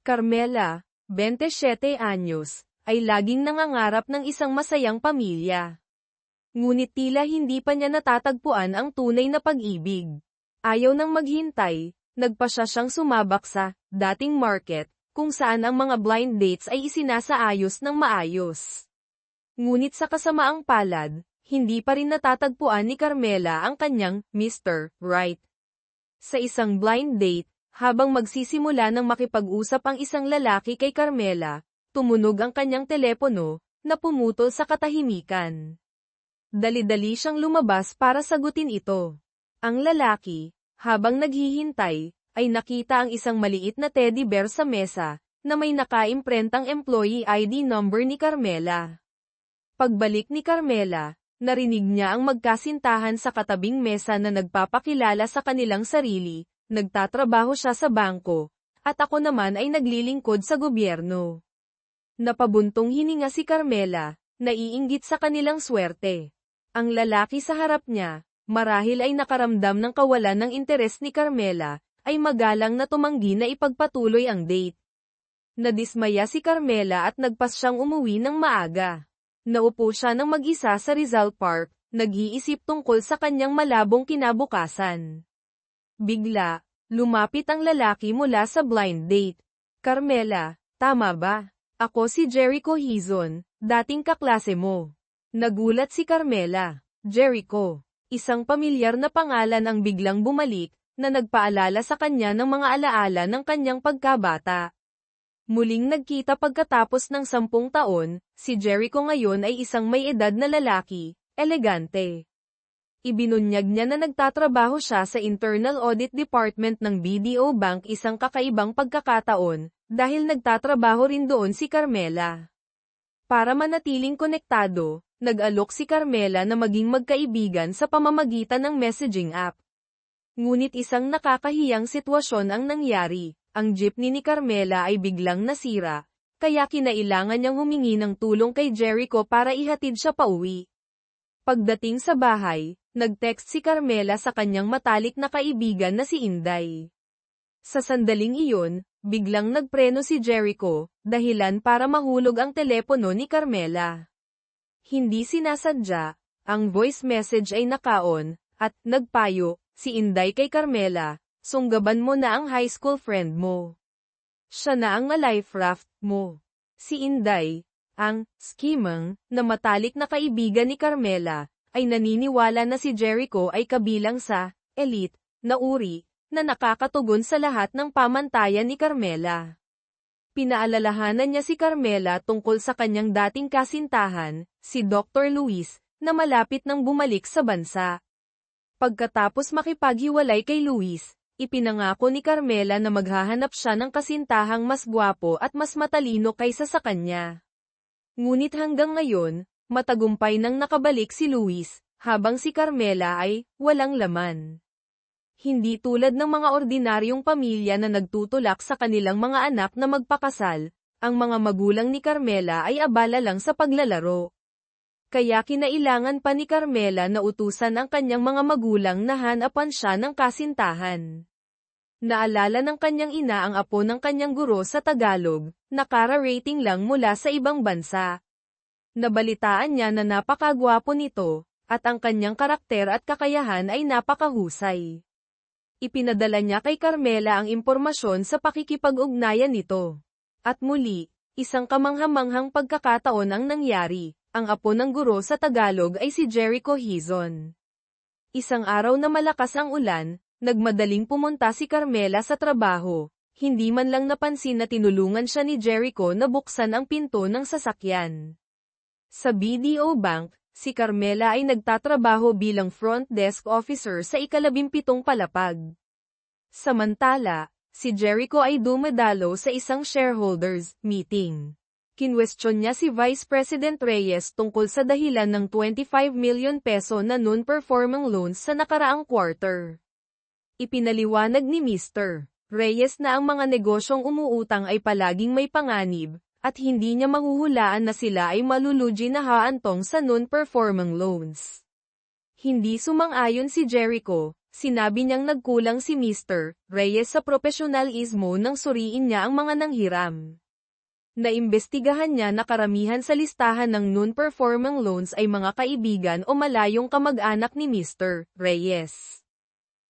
Carmela, 27 anyos, ay laging nangangarap ng isang masayang pamilya. Ngunit tila hindi pa niya natatagpuan ang tunay na pag-ibig. Ayaw nang maghintay, nagpasya siyang sumabak sa dating market, kung saan ang mga blind dates ay isinasaayos ng maayos. Ngunit sa kasamaang palad, hindi pa rin natatagpuan ni Carmela ang kanyang Mr. Right. Sa isang blind date, habang magsisimula ng makipag-usap ang isang lalaki kay Carmela, tumunog ang kanyang telepono, na pumutol sa katahimikan. Dali-dali siyang lumabas para sagutin ito. Ang lalaki, habang naghihintay, ay nakita ang isang maliit na teddy bear sa mesa, na may nakaimprentang employee ID number ni Carmela. Pagbalik ni Carmela, narinig niya ang magkasintahan sa katabing mesa na nagpapakilala sa kanilang sarili, nagtatrabaho siya sa bangko, at ako naman ay naglilingkod sa gobyerno. Napabuntong hininga si Carmela, naiinggit sa kanilang swerte. Ang lalaki sa harap niya, marahil ay nakaramdam ng kawalan ng interes ni Carmela, ay magalang na tumanggi na ipagpatuloy ang date. Nadismaya si Carmela at nagpas siyang umuwi ng maaga. Naupo siya ng mag-isa sa Rizal Park, nag-iisip tungkol sa kanyang malabong kinabukasan. Bigla, lumapit ang lalaki mula sa blind date. Carmela, tama ba? Ako si Jericho Hizon, dating kaklase mo. Nagulat si Carmela. Jericho, isang pamilyar na pangalan ang biglang bumalik, na nagpaalala sa kanya ng mga alaala ng kanyang pagkabata. Muling nagkita pagkatapos ng 10 taon, si Jericho ngayon ay isang may edad na lalaki, elegante. Ibinunyag niya na nagtatrabaho siya sa Internal Audit Department ng BDO Bank, isang kakaibang pagkakataon, dahil nagtatrabaho rin doon si Carmela. Para manatiling konektado, nag-alok si Carmela na maging magkaibigan sa pamamagitan ng messaging app. Ngunit isang nakakahiyang sitwasyon ang nangyari. Ang jeepney ni Carmela ay biglang nasira, kaya kinailangan niyang humingi ng tulong kay Jericho para ihatid siya pauwi. Pagdating sa bahay, nag-text si Carmela sa kanyang matalik na kaibigan na si Inday. Sa sandaling iyon, biglang nagpreno si Jericho, dahilan para mahulog ang telepono ni Carmela. Hindi sinasadya, ang voice message ay naka-on, at nagpayo si Inday kay Carmela. Sunggaban mo na ang high school friend mo. Siya na ang life raft mo. Si Inday, ang skimang, na matalik na kaibigan ni Carmela, ay naniniwala na si Jericho ay kabilang sa elite na uri na nakakatugon sa lahat ng pamantayan ni Carmela. Pinaalalahanan niya si Carmela tungkol sa kanyang dating kasintahan, si Dr. Luis, na malapit nang bumalik sa bansa. Pagkatapos makipaghiwalay kay Luis, ipinangako ni Carmela na maghahanap siya ng kasintahang mas gwapo at mas matalino kaysa sa kanya. Ngunit hanggang ngayon, matagumpay nang nakabalik si Luis, habang si Carmela ay walang laman. Hindi tulad ng mga ordinaryong pamilya na nagtutulak sa kanilang mga anak na magpakasal, ang mga magulang ni Carmela ay abala lang sa paglalaro. Kaya kinailangan pa ni Carmela na utusan ang kanyang mga magulang na hanapan siya ng kasintahan. Naalala ng kanyang ina ang apo ng kanyang guro sa Tagalog, nakara-rating lang mula sa ibang bansa. Nabalitaan niya na napakagwapo nito, at ang kanyang karakter at kakayahan ay napakahusay. Ipinadala niya kay Carmela ang impormasyon sa pakikipag-ugnayan nito. At muli, isang kamanghamanghang pagkakataon ang nangyari. Ang apo ng guro sa Tagalog ay si Jericho Hizon. Isang araw na malakas ang ulan, nagmadaling pumunta si Carmela sa trabaho. Hindi man lang napansin na tinulungan siya ni Jericho na buksan ang pinto ng sasakyan. Sa BDO Bank, si Carmela ay nagtatrabaho bilang front desk officer sa ika-17 palapag. Samantala, si Jericho ay dumadalo sa isang shareholders meeting. Kinwestiyon niya si Vice President Reyes tungkol sa dahilan ng 25 million peso na non-performing loans sa nakaraang quarter. Ipinaliwanag ni Mr. Reyes na ang mga negosyong umuutang ay palaging may panganib, at hindi niya mahuhulaan na sila ay malulugi na haantong sa non-performing loans. Hindi sumang-ayon si Jericho, Sinabi niyang nagkulang si Mr. Reyes sa profesionalismo nang suriin niya ang mga nanghiram. Naimbestigahan niya na karamihan sa listahan ng non-performing loans ay mga kaibigan o malayong kamag-anak ni Mr. Reyes.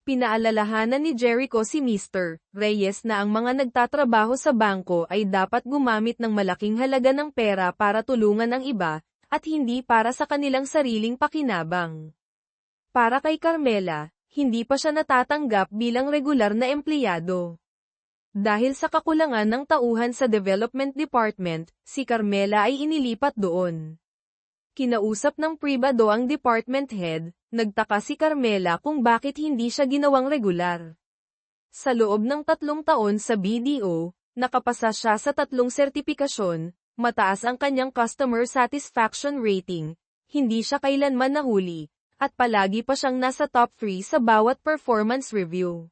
Pinaalalahanan ni Jericho si Mr. Reyes na ang mga nagtatrabaho sa bangko ay dapat gumamit ng malaking halaga ng pera para tulungan ang iba, at hindi para sa kanilang sariling pakinabang. Para kay Carmela, hindi pa siya natatanggap bilang regular na empleyado. Dahil sa kakulangan ng tauhan sa Development Department, si Carmela ay inilipat doon. Kinausap ng pribado ang department head, nagtaka si Carmela kung bakit hindi siya ginawang regular. Sa loob ng 3 taon sa BDO, nakapasa siya sa 3 sertipikasyon, mataas ang kanyang customer satisfaction rating, hindi siya kailanman nahuli, at palagi pa siyang nasa top 3 sa bawat performance review.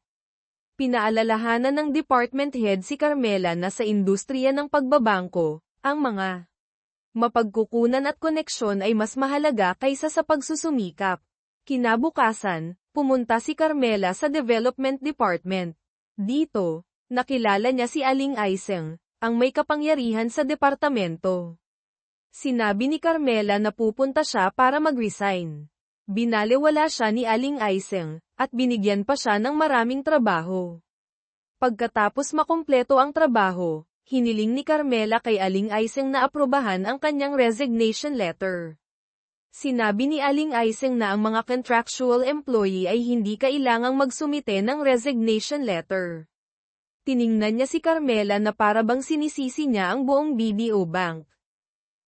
Pinaalalahanan ng department head si Carmela na sa industriya ng pagbabangko, ang mga mapagkukunan at koneksyon ay mas mahalaga kaysa sa pagsusumikap. Kinabukasan, pumunta si Carmela sa development department. Dito, nakilala niya si Aling Aiseng, ang may kapangyarihan sa departamento. Sinabi ni Carmela na pupunta siya para mag-resign. Binalewala siya ni Aling Aiseng, at binigyan pa siya ng maraming trabaho. Pagkatapos makumpleto ang trabaho, hiniling ni Carmela kay Aling Aiseng na aprobahan ang kanyang resignation letter. Sinabi ni Aling Aiseng na ang mga contractual employee ay hindi kailangang magsumite ng resignation letter. Tiningnan niya si Carmela na para bang sinisisi niya ang buong BDO Bank.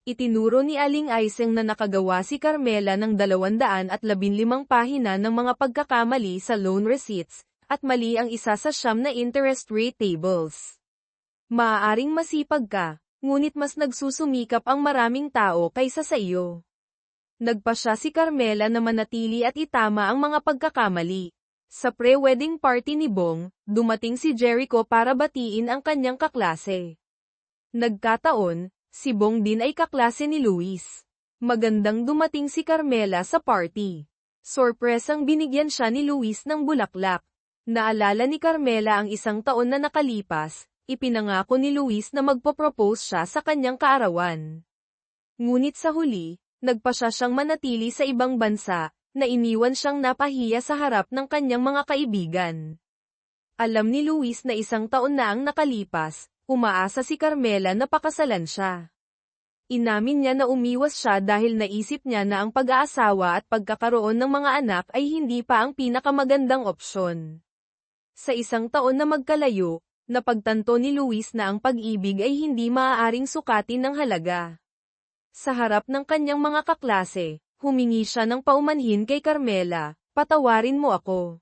Itinuro ni Aling Aiseng na nakagawa si Carmela ng 215 pahina ng mga pagkakamali sa loan receipts, at mali ang isa sa 9 na interest rate tables. Maaaring masipag ka, ngunit mas nagsusumikap ang maraming tao kaysa sa iyo. Nagpasya si Carmela na manatili at itama ang mga pagkakamali. Sa pre-wedding party ni Bong, dumating si Jericho para batiin ang kanyang kaklase. Nagkataon, si Bong din ay kaklase ni Luis. Magandang dumating si Carmela sa party. Sorpresang binigyan siya ni Luis ng bulaklak. Naalala ni Carmela ang 1 taon na nakalipas, ipinangako ni Luis na magpo-propose siya sa kanyang kaarawan. Ngunit sa huli, nagpasya siyang manatili sa ibang bansa, na iniwan siyang napahiya sa harap ng kanyang mga kaibigan. Alam ni Luis na 1 taon na ang nakalipas, umaasa si Carmela na pakasalan siya. Inamin niya na umiwas siya dahil naisip niya na ang pag-aasawa at pagkakaroon ng mga anak ay hindi pa ang pinakamagandang opsyon. Sa 1 taon na magkalayo, napagtanto ni Luis na ang pag-ibig ay hindi maaaring sukatin ng halaga. Sa harap ng kanyang mga kaklase, humingi siya ng paumanhin kay Carmela, "Patawarin mo ako."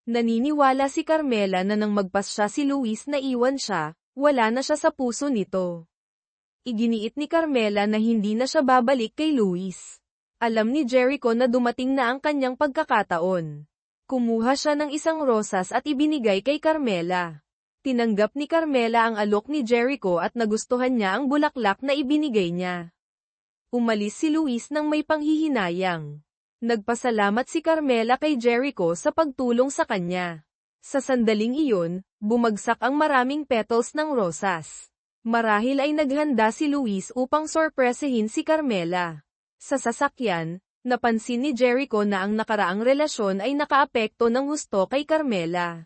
Naniniwala si Carmela na nang magpasya si Luis na iwan siya, wala na siya sa puso nito. Iginiit ni Carmela na hindi na siya babalik kay Luis. Alam ni Jericho na dumating na ang kanyang pagkakataon. Kumuha siya ng 1 rosas at ibinigay kay Carmela. Tinanggap ni Carmela ang alok ni Jericho at nagustuhan niya ang bulaklak na ibinigay niya. Umalis si Luis nang may panghihinayang. Nagpasalamat si Carmela kay Jericho sa pagtulong sa kanya. Sa sandaling iyon, bumagsak ang maraming petals ng rosas. Marahil ay naghanda si Luis upang sorpresahin si Carmela. Sa sasakyan, napansin ni Jericho na ang nakaraang relasyon ay nakaapekto ng husto kay Carmela.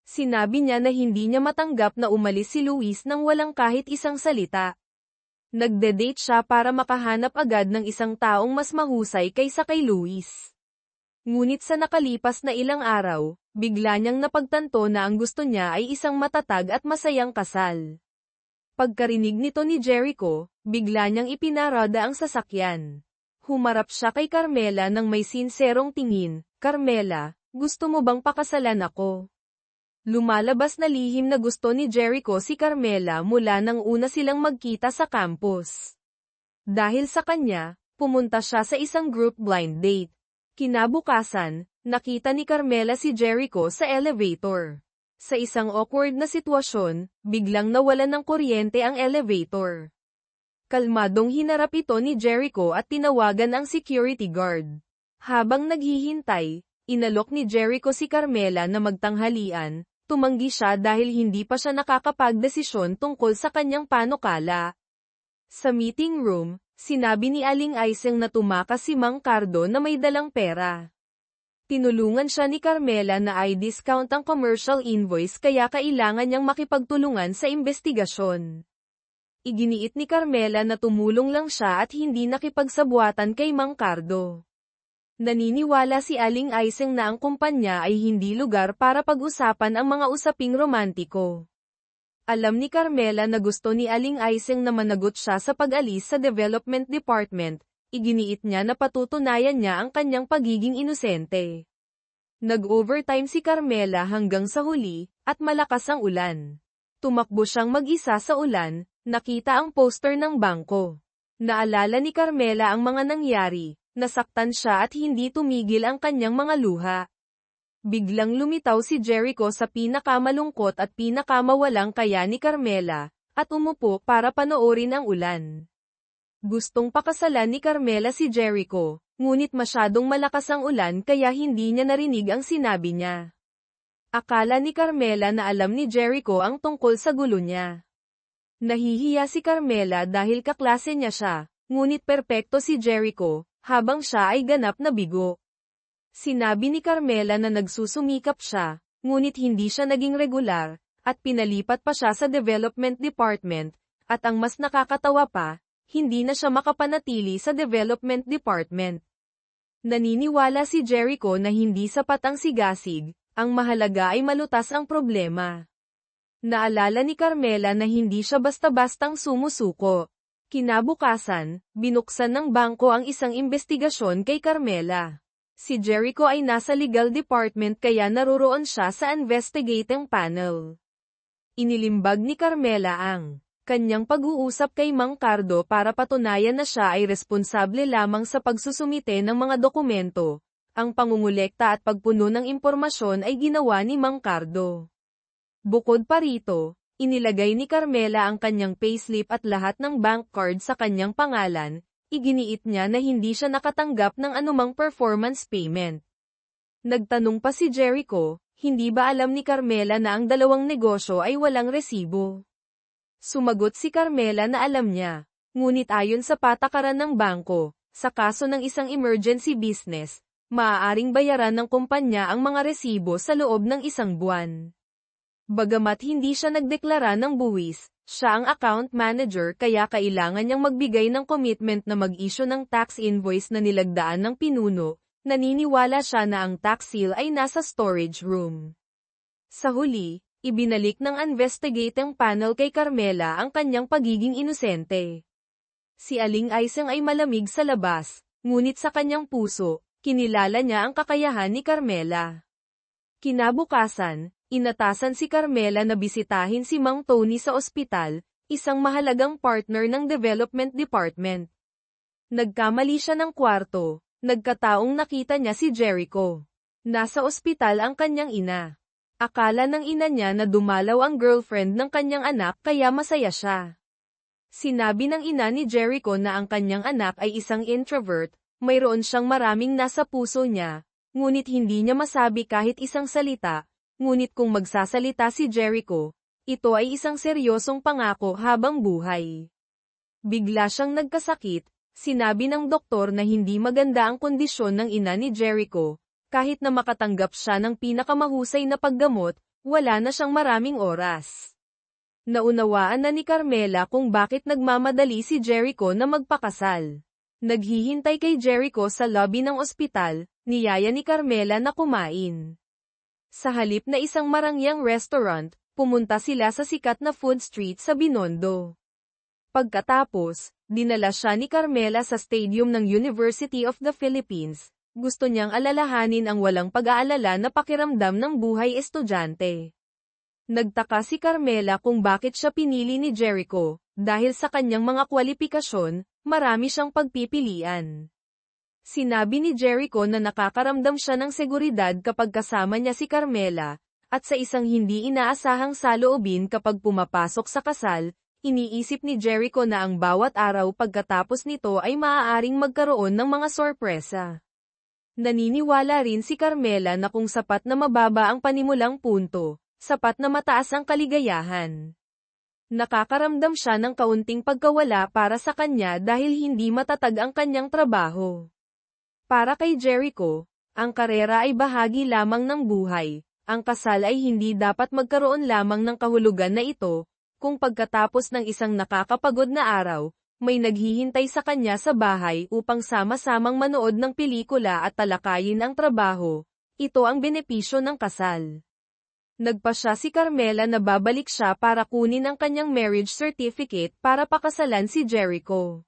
Sinabi niya na hindi niya matanggap na umalis si Luis nang walang kahit isang salita. Nagde-date siya para makahanap agad ng 1 taong mas mahusay kaysa kay Luis. Ngunit sa nakalipas na ilang araw, bigla niyang napagtanto na ang gusto niya ay isang matatag at masayang kasal. Pagkarinig nito ni Jericho, bigla niyang ipinarada ang sasakyan. Humarap siya kay Carmela nang may sinserong tingin, "Carmela, gusto mo bang pakasalan ako?" Lumalabas na lihim na gusto ni Jericho si Carmela mula nang una silang magkita sa campus. Dahil sa kanya, pumunta siya sa isang group blind date. Kinabukasan, nakita ni Carmela si Jericho sa elevator. Sa isang awkward na sitwasyon, biglang nawalan ng kuryente ang elevator. Kalmadong hinarap ito ni Jericho at tinawagan ang security guard. Habang naghihintay, Inalok ni Jericho si Carmela na magtanghalian, tumanggi siya dahil hindi pa siya nakakapagdesisyon tungkol sa kanyang panukala. Sa meeting room, sinabi ni Aling Aiseng na tumakas si Mang Cardo na may dalang pera. Tinulungan siya ni Carmela na i-discount ang commercial invoice kaya kailangan niyang makipagtulungan sa investigasyon. Iginiit ni Carmela na tumulong lang siya at hindi nakipagsabuatan kay Mang Cardo. Naniniwala si Aling Aiseng na ang kumpanya ay hindi lugar para pag-usapan ang mga usaping romantiko. Alam ni Carmela na gusto ni Aling Aiseng na managot siya sa pag-alis sa Development Department, iginiit niya na patutunayan niya ang kanyang pagiging inosente. Nag-overtime si Carmela hanggang sa huli, at malakas ang ulan. Tumakbo siyang mag-isa sa ulan, nakita ang poster ng bangko. Naalala ni Carmela ang mga nangyari. Nasaktan siya at hindi tumigil ang kanyang mga luha. Biglang lumitaw si Jericho sa pinakamalungkot at pinakamawalang kaya ni Carmela, at umupo para panoorin ang ulan. Gustong pakasalan ni Carmela si Jericho, ngunit masyadong malakas ang ulan kaya hindi niya narinig ang sinabi niya. Akala ni Carmela na alam ni Jericho ang tungkol sa gulo niya. Nahihiya si Carmela dahil kaklase niya siya, ngunit perpekto si Jericho, habang siya ay ganap na bigo. Sinabi ni Carmela na nagsusumikap siya, ngunit hindi siya naging regular, at pinalipat pa siya sa Development Department, at ang mas nakakatawa pa, hindi na siya makapanatili sa Development Department. Naniniwala si Jericho na hindi sapat ang sigasig, ang mahalaga ay malutas ang problema. Naalala ni Carmela na hindi siya basta-bastang sumusuko. Kinabukasan, binuksan ng bangko ang isang investigasyon kay Carmela. Si Jericho ay nasa legal department kaya naroroon siya sa investigating panel. Inilimbag ni Carmela ang kanyang pag-uusap kay Mang Cardo para patunayan na siya ay responsable lamang sa pagsusumite ng mga dokumento. Ang pangungulekta at pagpuno ng impormasyon ay ginawa ni Mang Cardo. Bukod pa rito, inilagay ni Carmela ang kanyang payslip at lahat ng bank card sa kanyang pangalan, iginiit niya na hindi siya nakatanggap ng anumang performance payment. Nagtanong pa si Jericho, hindi ba alam ni Carmela na ang dalawang negosyo ay walang resibo? Sumagot si Carmela na alam niya, ngunit ayon sa patakaran ng bangko, sa kaso ng isang emergency business, maaaring bayaran ng kumpanya ang mga resibo sa loob ng isang buwan. Bagamat hindi siya nagdeklara ng buwis, siya ang account manager kaya kailangan niyang magbigay ng commitment na mag-issue ng tax invoice na nilagdaan ng pinuno, naniniwala siya na ang tax seal ay nasa storage room. Sa huli, ibinalik ng investigating panel kay Carmela ang kanyang pagiging inosente. Si Aling Aiseng ay malamig sa labas, ngunit sa kanyang puso, kinilala niya ang kakayahan ni Carmela. Kinabukasan, inatasan si Carmela na bisitahin si Mang Tony sa ospital, isang mahalagang partner ng Development Department. Nagkamali siya ng kwarto, nagkataong nakita niya si Jericho. Nasa ospital ang kanyang ina. Akala ng ina niya na dumalaw ang girlfriend ng kanyang anak kaya masaya siya. Sinabi ng ina ni Jericho na ang kanyang anak ay isang introvert, mayroon siyang maraming nasa puso niya, ngunit hindi niya masabi kahit isang salita. Ngunit kung magsasalita si Jericho, ito ay isang seryosong pangako habang buhay. Bigla siyang nagkasakit, sinabi ng doktor na hindi maganda ang kondisyon ng ina ni Jericho, kahit na makatanggap siya ng pinakamahusay na paggamot, wala na siyang maraming oras. Naunawaan na ni Carmela kung bakit nagmamadali si Jericho na magpakasal. Naghihintay kay Jericho sa lobby ng ospital, niyaya ni Carmela na kumain. Sa halip na isang marangyang restaurant, pumunta sila sa sikat na food street sa Binondo. Pagkatapos, dinala siya ni Carmela sa stadium ng University of the Philippines. Gusto niyang alalahanin ang walang pag-aalala na pakiramdam ng buhay estudyante. Nagtaka si Carmela kung bakit siya pinili ni Jericho, dahil sa kanyang mga kwalipikasyon, marami siyang pagpipilian. Sinabi ni Jericho na nakakaramdam siya ng seguridad kapag kasama niya si Carmela, at sa isang hindi inaasahang saloobin kapag pumapasok sa kasal, iniisip ni Jericho na ang bawat araw pagkatapos nito ay maaaring magkaroon ng mga sorpresa. Naniniwala rin si Carmela na kung sapat na mababa ang panimulang punto, sapat na mataas ang kaligayahan. Nakakaramdam siya ng kaunting pagkawala para sa kanya dahil hindi matatag ang kanyang trabaho. Para kay Jericho, ang karera ay bahagi lamang ng buhay. Ang kasal ay hindi dapat magkaroon lamang ng kahulugan na ito, kung pagkatapos ng isang nakakapagod na araw, may naghihintay sa kanya sa bahay upang sama-samang manood ng pelikula at talakayin ang trabaho. Ito ang benepisyo ng kasal. Nagpasya si Carmela na babalik siya para kunin ang kanyang marriage certificate para pakasalan si Jericho.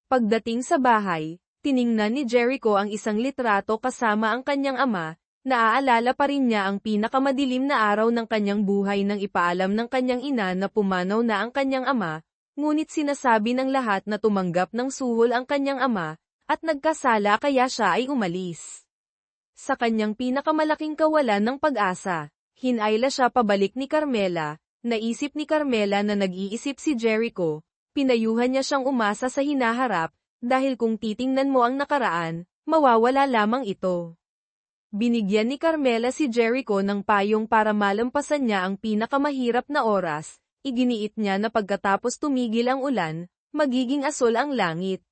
Pagdating sa bahay, tiningnan ni Jericho ang isang litrato kasama ang kanyang ama. Naaalala pa rin niya ang pinakamadilim na araw ng kanyang buhay nang ipaalam ng kanyang ina na pumanaw na ang kanyang ama. Ngunit sinasabi ng lahat na tumanggap ng suhol ang kanyang ama, at nagkasala kaya siya ay umalis. Sa kanyang pinakamalaking kawalan ng pag-asa, hinayla siya pabalik ni Carmela, naisip ni Carmela na nag-iisip si Jericho, pinayuhan niya siyang umasa sa hinaharap, dahil kung titingnan mo ang nakaraan, mawawala lamang ito. Binigyan ni Carmela si Jericho ng payong para malampasan niya ang pinakamahirap na oras. Iginiit niya na pagkatapos tumigil ang ulan, magiging asol ang langit.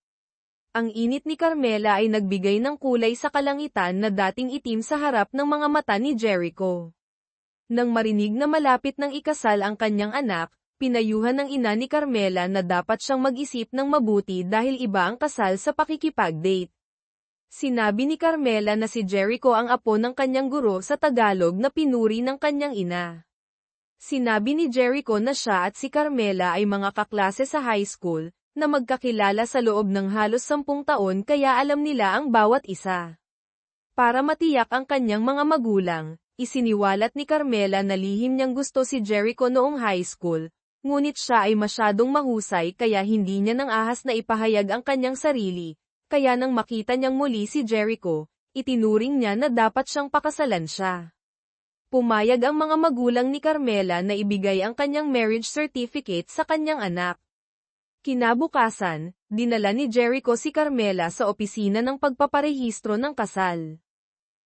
Ang init ni Carmela ay nagbigay ng kulay sa kalangitan na dating itim sa harap ng mga mata ni Jericho. Nang marinig na malapit ng ikasal ang kanyang anak, pinayuhan ng ina ni Carmela na dapat siyang mag-isip ng mabuti dahil iba ang kasal sa pakikipag-date. Sinabi ni Carmela na si Jericho ang apo ng kanyang guro sa Tagalog na pinuri ng kanyang ina. Sinabi ni Jericho na siya at si Carmela ay mga kaklase sa high school, na magkakilala sa loob ng halos 10 taon kaya alam nila ang bawat isa. Para matiyak ang kanyang mga magulang, isiniwalat ni Carmela na lihim niyang gusto si Jericho noong high school, ngunit siya ay masyadong mahusay kaya hindi niya nang ahas na ipahayag ang kanyang sarili, kaya nang makita niyang muli si Jericho, itinuring niya na dapat siyang pakasalan siya. Pumayag ang mga magulang ni Carmela na ibigay ang kanyang marriage certificate sa kanyang anak. Kinabukasan, dinala ni Jericho si Carmela sa opisina ng pagpaparehistro ng kasal.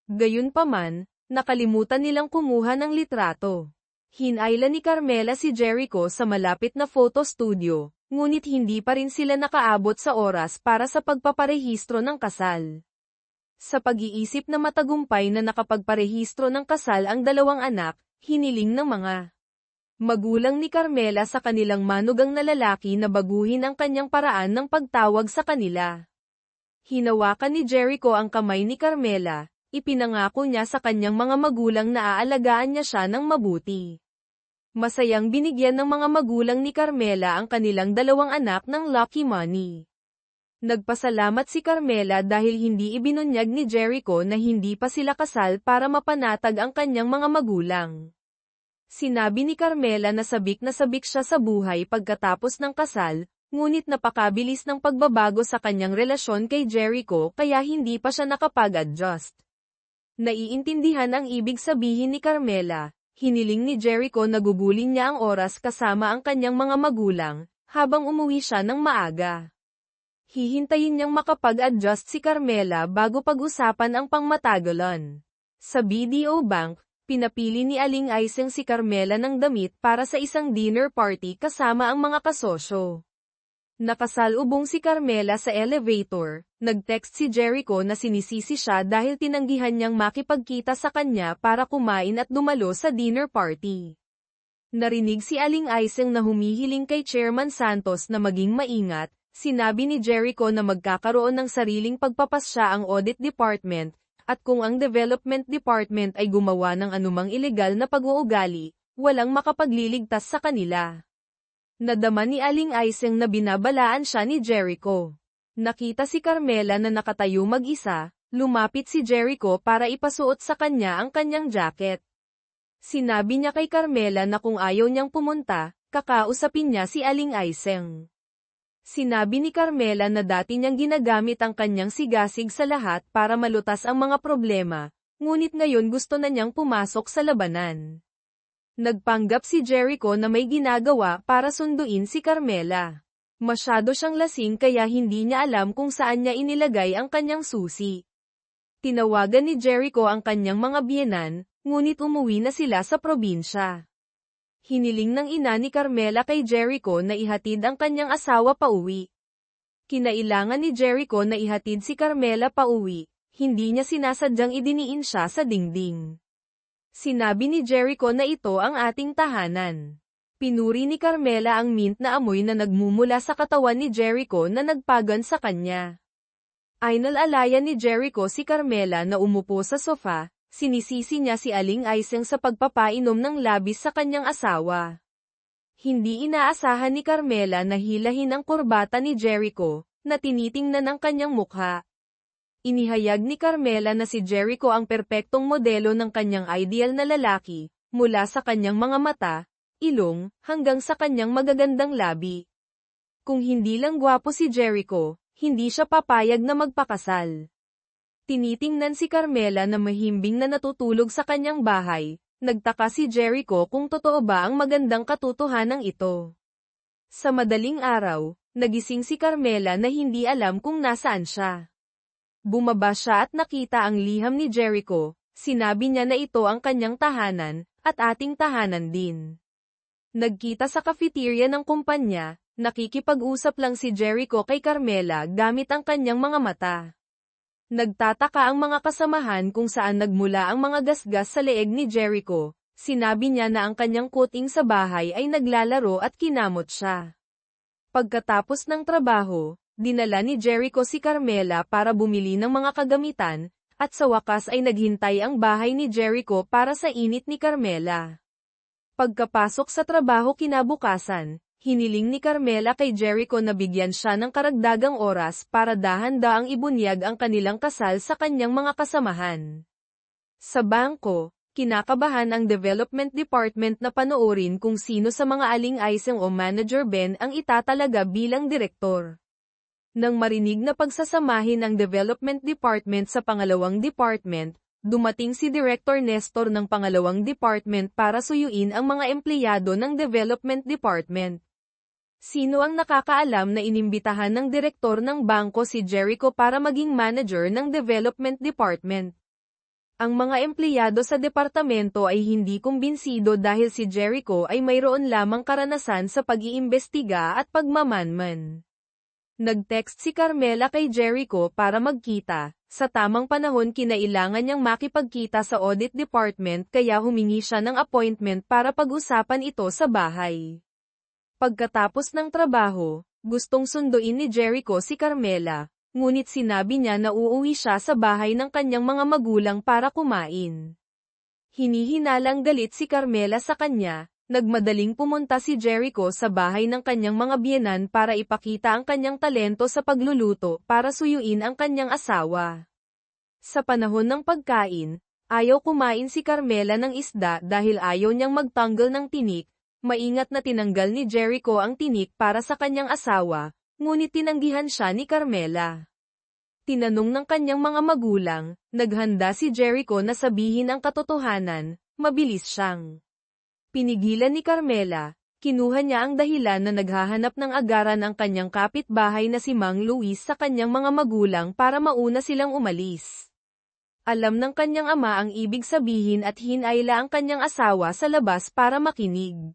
Gayunpaman, nakalimutan nilang kumuha ng litrato. Hinayla ni Carmela si Jericho sa malapit na photo studio, ngunit hindi pa rin sila nakaabot sa oras para sa pagpaparehistro ng kasal. Sa pag-iisip na matagumpay na nakapagparehistro ng kasal ang dalawang anak, hiniling ng mga magulang ni Carmela sa kanilang manugang na lalaki na baguhin ang kanyang paraan ng pagtawag sa kanila. Hinawakan ni Jericho ang kamay ni Carmela, ipinangako niya sa kanyang mga magulang na aalagaan niya siya ng mabuti. Masayang binigyan ng mga magulang ni Carmela ang kanilang dalawang anak ng lucky money. Nagpasalamat si Carmela dahil hindi ibinunyag ni Jericho na hindi pa sila kasal para mapanatag ang kanyang mga magulang. Sinabi ni Carmela na sabik siya sa buhay pagkatapos ng kasal, ngunit napakabilis ng pagbabago sa kanyang relasyon kay Jericho kaya hindi pa siya nakapag-adjust. Naiintindihan ang ibig sabihin ni Carmela, hiniling ni Jericho na gugulin niya ang oras kasama ang kanyang mga magulang, habang umuwi siya ng maaga. Hihintayin niyang makapag-adjust si Carmela bago pag-usapan ang pangmatagalan. Sa BDO Bank, pinapili ni Aling Aiseng si Carmela ng damit para sa isang dinner party kasama ang mga kasosyo. Nakasalubong si Carmela sa elevator, nag-text si Jericho na sinisisi siya dahil tinanggihan niyang makipagkita sa kanya para kumain at dumalo sa dinner party. Narinig si Aling Aiseng na humihiling kay Chairman Santos na maging maingat. Sinabi ni Jericho na magkakaroon ng sariling pagpapasya ang audit department, at kung ang development department ay gumawa ng anumang ilegal na pag-uugali, walang makapagliligtas sa kanila. Nadama ni Aling Aiseng na binabalaan siya ni Jericho. Nakita si Carmela na nakatayo mag-isa, lumapit si Jericho para ipasuot sa kanya ang kanyang jacket. Sinabi niya kay Carmela na kung ayaw niyang pumunta, kakausapin niya si Aling Aiseng. Sinabi ni Carmela na dati niyang ginagamit ang kanyang sigasig sa lahat para malutas ang mga problema, ngunit ngayon gusto na niyang pumasok sa labanan. Nagpanggap si Jericho na may ginagawa para sunduin si Carmela. Masyado siyang lasing kaya hindi niya alam kung saan niya inilagay ang kanyang susi. Tinawagan ni Jericho ang kanyang mga biyenan, ngunit umuwi na sila sa probinsya. Hiniling ng ina ni Carmela kay Jericho na ihatid ang kanyang asawa pauwi. Kinailangan ni Jericho na ihatid si Carmela pauwi, hindi niya sinasadyang idiniin siya sa dingding. Sinabi ni Jericho na ito ang ating tahanan. Pinuri ni Carmela ang mint na amoy na nagmumula sa katawan ni Jericho na nagpagan sa kanya. Inalalayan ni Jericho si Carmela na umupo sa sofa, sinisisi niya si Aling Aiseng sa pagpapainom ng labis sa kanyang asawa. Hindi inaasahan ni Carmela na hilahin ang kurbata ni Jericho, na tinitingnan ang kanyang mukha. Inihayag ni Carmela na si Jericho ang perpektong modelo ng kanyang ideal na lalaki, mula sa kanyang mga mata, ilong, hanggang sa kanyang magagandang labi. Kung hindi lang gwapo si Jericho, hindi siya papayag na magpakasal. Tinitingnan si Carmela na mahimbing na natutulog sa kanyang bahay, nagtaka si Jericho kung totoo ba ang magandang katotohanan ito. Sa madaling araw, nagising si Carmela na hindi alam kung nasaan siya. Bumaba siya at nakita ang liham ni Jericho, sinabi niya na ito ang kanyang tahanan, at ating tahanan din. Nagkita sa cafeteria ng kumpanya, nakikipag-usap lang si Jericho kay Carmela gamit ang kanyang mga mata. Nagtataka ang mga kasamahan kung saan nagmula ang mga gasgas sa leeg ni Jericho. Sinabi niya na ang kanyang kuting sa bahay ay naglalaro at kinamot siya. Pagkatapos ng trabaho, dinala ni Jericho si Carmela para bumili ng mga kagamitan, at sa wakas ay naghintay ang bahay ni Jericho para sa init ni Carmela. Pagkapasok sa trabaho kinabukasan, hiniling ni Carmela kay Jericho na bigyan siya ng karagdagang oras para dahan-daang ibunyag ang kanilang kasal sa kanyang mga kasamahan. Sa bangko, kinakabahan ang development department na panoorin kung sino sa mga Aling Aiseng o Manager Ben ang itatalaga bilang direktor. Nang marinig na pagsasamahin ang development department sa pangalawang department, dumating si Director Nestor ng pangalawang department para suyuin ang mga empleyado ng development department. Sino ang nakakaalam na inimbitahan ng direktor ng bangko si Jericho para maging manager ng development department? Ang mga empleyado sa departamento ay hindi kumbinsido dahil si Jericho ay mayroon lamang karanasan sa pag-iimbestiga at pagmamanman. Nag-text si Carmela kay Jericho para magkita. Sa tamang panahon kinailangan niyang makipagkita sa audit department kaya humingi siya ng appointment para pag-usapan ito sa bahay. Pagkatapos ng trabaho, gustong sunduin ni Jericho si Carmela, ngunit sinabi niya na uuwi siya sa bahay ng kanyang mga magulang para kumain. Hinihinalang galit si Carmela sa kanya, nagmadaling pumunta si Jericho sa bahay ng kanyang mga biyenan para ipakita ang kanyang talento sa pagluluto para suyuin ang kanyang asawa. Sa panahon ng pagkain, ayaw kumain si Carmela ng isda dahil ayaw niyang magtanggal ng tinik. Maingat na tinanggal ni Jericho ang tinik para sa kanyang asawa, ngunit tinanggihan siya ni Carmela. Tinanong ng kanyang mga magulang, naghanda si Jericho na sabihin ang katotohanan, mabilis siyang. Pinigilan ni Carmela, kinuha niya ang dahilan na naghahanap ng agaran ang kanyang kapitbahay na si Mang Luis sa kanyang mga magulang para mauna silang umalis. Alam ng kanyang ama ang ibig sabihin at hinayla ang kanyang asawa sa labas para makinig.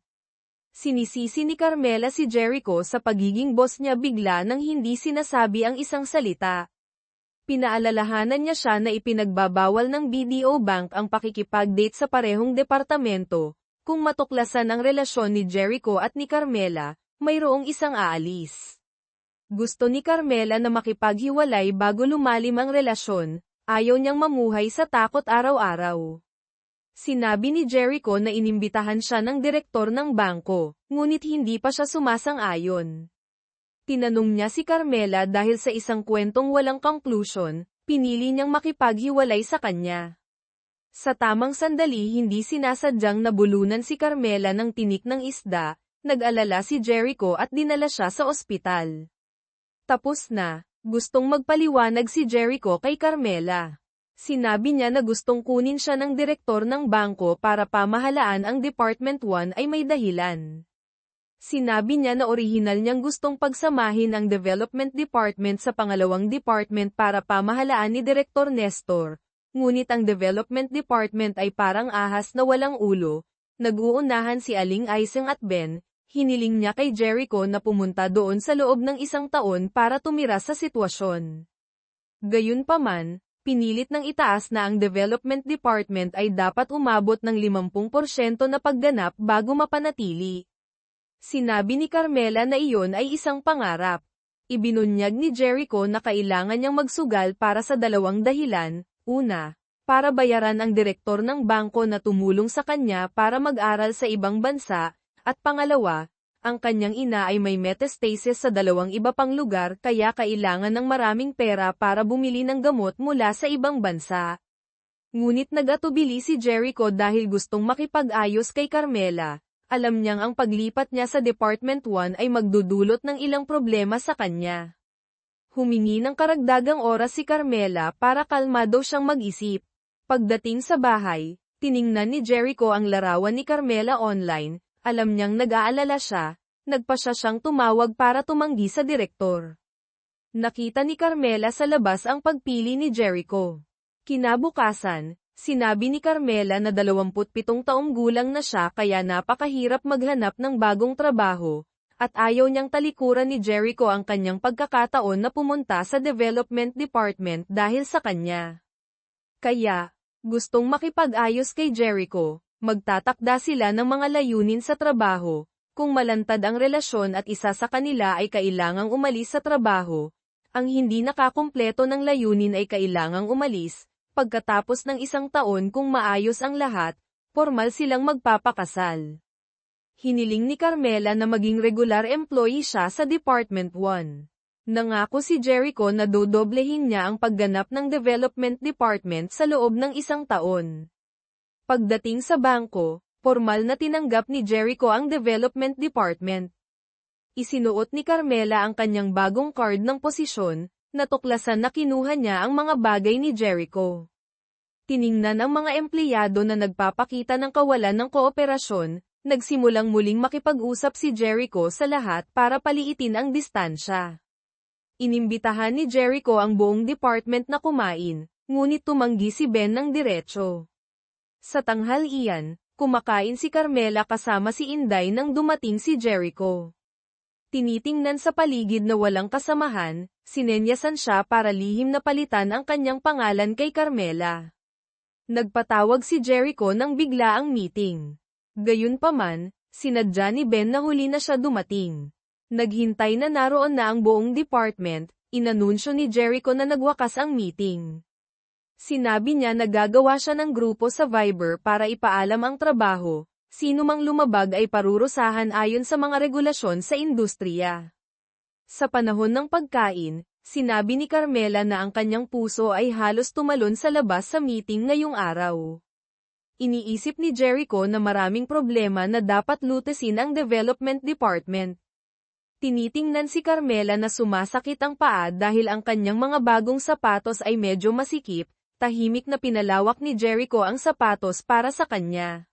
Sinisisi ni Carmela si Jericho sa pagiging boss niya bigla nang hindi sinasabi ang isang salita. Pinaalalahanan niya siya na ipinagbabawal ng BDO Bank ang pakikipag-date sa parehong departamento. Kung matuklasan ang relasyon ni Jericho at ni Carmela, mayroong isang aalis. Gusto ni Carmela na makipaghiwalay bago lumalim ang relasyon, ayaw niyang mamuhay sa takot araw-araw. Sinabi ni Jericho na inimbitahan siya ng direktor ng bangko, ngunit hindi pa siya sumasang-ayon. Tinanong niya si Carmela dahil sa isang kwentong walang conclusion, pinili niyang makipaghiwalay sa kanya. Sa tamang sandali hindi sinasadyang nabulunan si Carmela ng tinik ng isda, nag-alala si Jericho at dinala siya sa ospital. Tapos na, gustong magpaliwanag si Jericho kay Carmela. Sinabi niya na gustong kunin siya ng direktor ng bangko para pamahalaan ang Department 1 ay may dahilan. Sinabi niya na orihinal niyang gustong pagsamahin ang Development Department sa pangalawang department para pamahalaan ni Direktor Nestor. Ngunit ang Development Department ay parang ahas na walang ulo. Nag-uunahan si Aling Aiseng at Ben. Hiniling niya kay Jericho na pumunta doon sa loob ng 1 taon para tumira sa sitwasyon. Gayunpaman, pinilit ng itaas na ang Development Department ay dapat umabot ng 50% na pagganap bago mapanatili. Sinabi ni Carmela na iyon ay isang pangarap. Ibinunyag ni Jericho na kailangan niyang magsugal para sa 2 dahilan. Una, para bayaran ang direktor ng bangko na tumulong sa kanya para mag-aral sa ibang bansa, at pangalawa, ang kanyang ina ay may metastasis sa 2 iba pang lugar kaya kailangan ng maraming pera para bumili ng gamot mula sa ibang bansa. Ngunit nag-atubili si Jericho dahil gustong makipag-ayos kay Carmela. Alam niyang ang paglipat niya sa Department 1 ay magdudulot ng ilang problema sa kanya. Humingi ng karagdagang oras si Carmela para kalmado siyang mag-isip. Pagdating sa bahay, tiningnan ni Jericho ang larawan ni Carmela online. Alam niyang nag-aalala siya, nagpasya siyang tumawag para tumanggi sa direktor. Nakita ni Carmela sa labas ang pagpili ni Jericho. Kinabukasan, sinabi ni Carmela na 27 taong gulang na siya kaya napakahirap maghanap ng bagong trabaho, at ayaw niyang talikuran ni Jericho ang kanyang pagkakataon na pumunta sa Development Department dahil sa kanya. Kaya, gustong makipag-ayos kay Jericho, magtatakda sila ng mga layunin sa trabaho. Kung malantad ang relasyon at isa sa kanila ay kailangang umalis sa trabaho, ang hindi nakakumpleto ng layunin ay kailangang umalis. Pagkatapos ng 1 taon kung maayos ang lahat, formal silang magpapakasal. Hiniling ni Carmela na maging regular employee siya sa Department 1. Nangako si Jericho na dodoblehin niya ang pagganap ng Development Department sa loob ng 1 taon. Pagdating sa bangko, formal na tinanggap ni Jericho ang Development Department. Isinuot ni Carmela ang kanyang bagong card ng posisyon, natuklasan na kinuha niya ang mga bagay ni Jericho. Tiningnan ang mga empleyado na nagpapakita ng kawalan ng kooperasyon, nagsimulang muling makipag-usap si Jericho sa lahat para paliitin ang distansya. Inimbitahan ni Jericho ang buong department na kumain, ngunit tumanggi si Ben ng diretso. Sa tanghalian, kumakain si Carmela kasama si Inday nang dumating si Jericho. Tinitingnan sa paligid na walang kasamahan, sinenyasan siya para lihim na palitan ang kanyang pangalan kay Carmela. Nagpatawag si Jericho nang bigla ang meeting. Gayunpaman, sinadya ni Ben na huli na siya dumating. Naghintay na naroon na ang buong department, inanunsyo ni Jericho na nagwakas ang meeting. Sinabi niya na gagawa siya ng grupo sa Viber para ipaalam ang trabaho. Sino mang lumabag ay parurusahan ayon sa mga regulasyon sa industriya. Sa panahon ng pagkain, sinabi ni Carmela na ang kanyang puso ay halos tumalon sa labas sa meeting ngayong araw. Iniisip ni Jericho na maraming problema na dapat lutesin ang Development Department. Tinitingnan si Carmela na sumasakit ang paa dahil ang kanyang mga bagong sapatos ay medyo masikip, tahimik na pinalawak ni Jericho ang sapatos para sa kanya.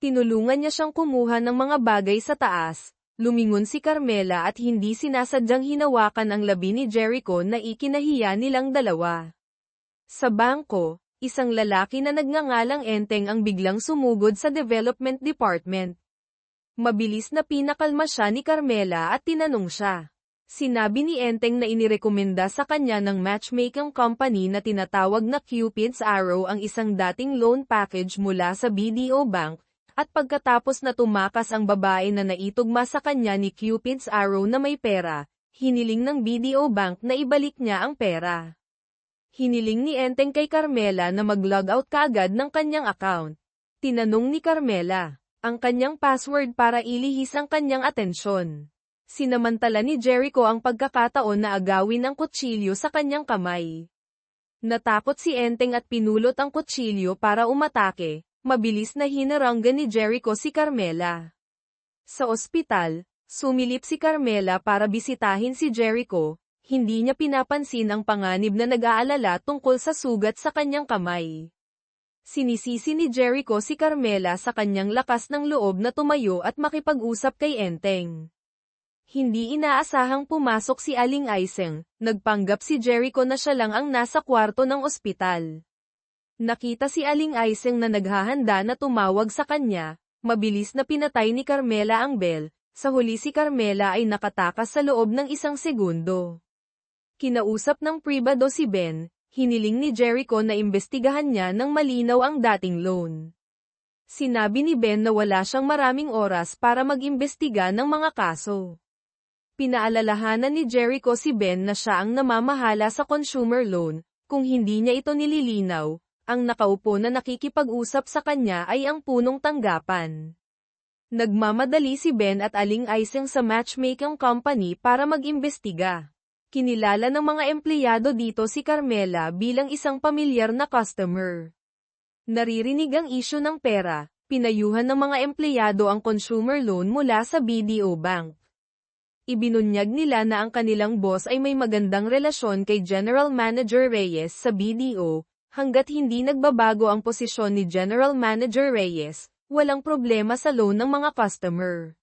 Tinulungan niya siyang kumuha ng mga bagay sa taas. Lumingon si Carmela at hindi sinasadyang hinawakan ang labi ni Jericho na ikinahiya nilang dalawa. Sa bangko, isang lalaki na nagngangalang Enteng ang biglang sumugod sa Development Department. Mabilis na pinakalma siya ni Carmela at tinanong siya. Sinabi ni Enteng na inirekomenda sa kanya ng matchmaking company na tinatawag na Cupid's Arrow ang isang dating loan package mula sa BDO Bank. At pagkatapos na tumakas ang babae na naitugma sa kanya ni Cupid's Arrow na may pera, hiniling ng BDO Bank na ibalik niya ang pera. Hiniling ni Enteng kay Carmela na mag-log out kaagad ng kanyang account. Tinanong ni Carmela ang kanyang password para ilihis ang kanyang atensyon. Sinamantala ni Jericho ang pagkakataon na agawin ang kutsilyo sa kanyang kamay. Natakot si Enteng at pinulot ang kutsilyo para umatake. Mabilis na hinaranggan ni Jericho si Carmela. Sa ospital, sumilip si Carmela para bisitahin si Jericho, hindi niya pinapansin ang panganib na nag-aalala tungkol sa sugat sa kanyang kamay. Sinisisi ni Jericho si Carmela sa kanyang lakas ng loob na tumayo at makipag-usap kay Enteng. Hindi inaasahang pumasok si Aling Aiseng, nagpanggap si Jericho na siya lang ang nasa kwarto ng ospital. Nakita si Aling Aiseng na naghahanda na tumawag sa kanya, mabilis na pinatay ni Carmela ang bell, sa huli si Carmela ay nakatakas sa loob ng 1 segundo. Kinausap ng pribado si Ben, hiniling ni Jericho na imbestigahan niya ng malinaw ang dating loan. Sinabi ni Ben na wala siyang maraming oras para mag-imbestiga ng mga kaso. Pinaalalahanan ni Jericho si Ben na siya ang namamahala sa consumer loan, kung hindi niya ito nililinaw, ang nakaupo na nakikipag-usap sa kanya ay ang punong tanggapan. Nagmamadali si Ben at Aling Aiseng sa matchmaking company para mag-imbestiga. Kinilala ng mga empleyado dito si Carmela bilang isang pamilyar na customer. Naririnig ang isyu ng pera, pinayuhan ng mga empleyado ang consumer loan mula sa BDO Bank. Ibinunyag nila na ang kanilang boss ay may magandang relasyon kay General Manager Reyes sa BDO, hanggat hindi nagbabago ang posisyon ni General Manager Reyes, walang problema sa loan ng mga customer.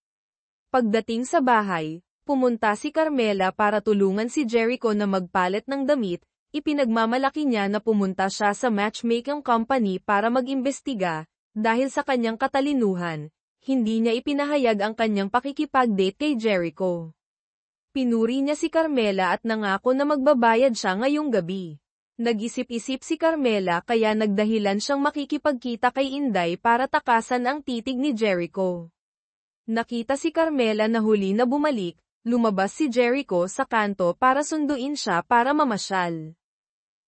Pagdating sa bahay, pumunta si Carmela para tulungan si Jericho na magpalit ng damit, ipinagmamalaki niya na pumunta siya sa matchmaking company para mag-imbestiga, dahil sa kanyang katalinuhan, hindi niya ipinahayag ang kanyang pakikipag-date kay Jericho. Pinuri niya si Carmela at nangako na magbabayad siya ngayong gabi. Nag-isip-isip si Carmela kaya nagdahilan siyang makikipagkita kay Inday para takasan ang titig ni Jericho. Nakita si Carmela na huli na bumalik, lumabas si Jericho sa kanto para sunduin siya para mamasyal.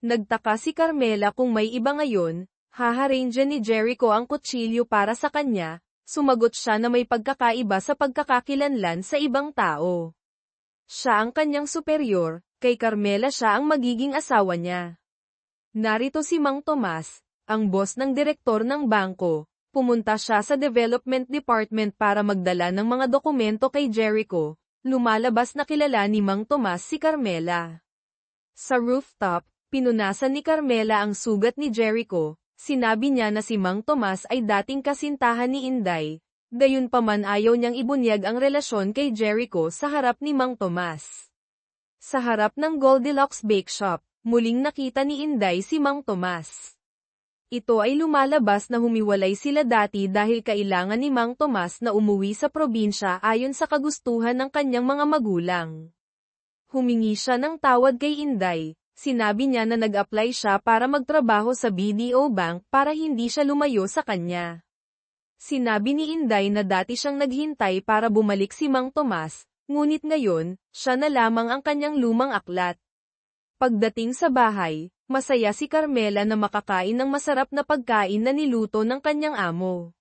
Nagtaka si Carmela kung may iba ngayon, haharangyan ni Jericho ang kutsilyo para sa kanya, sumagot siya na may pagkakaiba sa pagkakakilanlan sa ibang tao. Siya ang kanyang superior, kay Carmela siya ang magiging asawa niya. Narito si Mang Tomas, ang boss ng direktor ng bangko, pumunta siya sa development department para magdala ng mga dokumento kay Jericho. Lumalabas na kilala ni Mang Tomas si Carmela. Sa rooftop, pinunasan ni Carmela ang sugat ni Jericho, sinabi niya na si Mang Tomas ay dating kasintahan ni Inday, gayunpaman ayaw niyang ibunyag ang relasyon kay Jericho sa harap ni Mang Tomas. Sa harap ng Goldilocks Bake Shop, muling nakita ni Inday si Mang Tomas. Ito ay lumalabas na humiwalay sila dati dahil kailangan ni Mang Tomas na umuwi sa probinsya ayon sa kagustuhan ng kanyang mga magulang. Humingi siya ng tawad kay Inday, sinabi niya na nag-apply siya para magtrabaho sa BDO Bank para hindi siya lumayo sa kanya. Sinabi ni Inday na dati siyang naghintay para bumalik si Mang Tomas, ngunit ngayon, siya na lamang ang kanyang lumang aklat. Pagdating sa bahay, masaya si Carmela na makakain ng masarap na pagkain na niluto ng kanyang amo.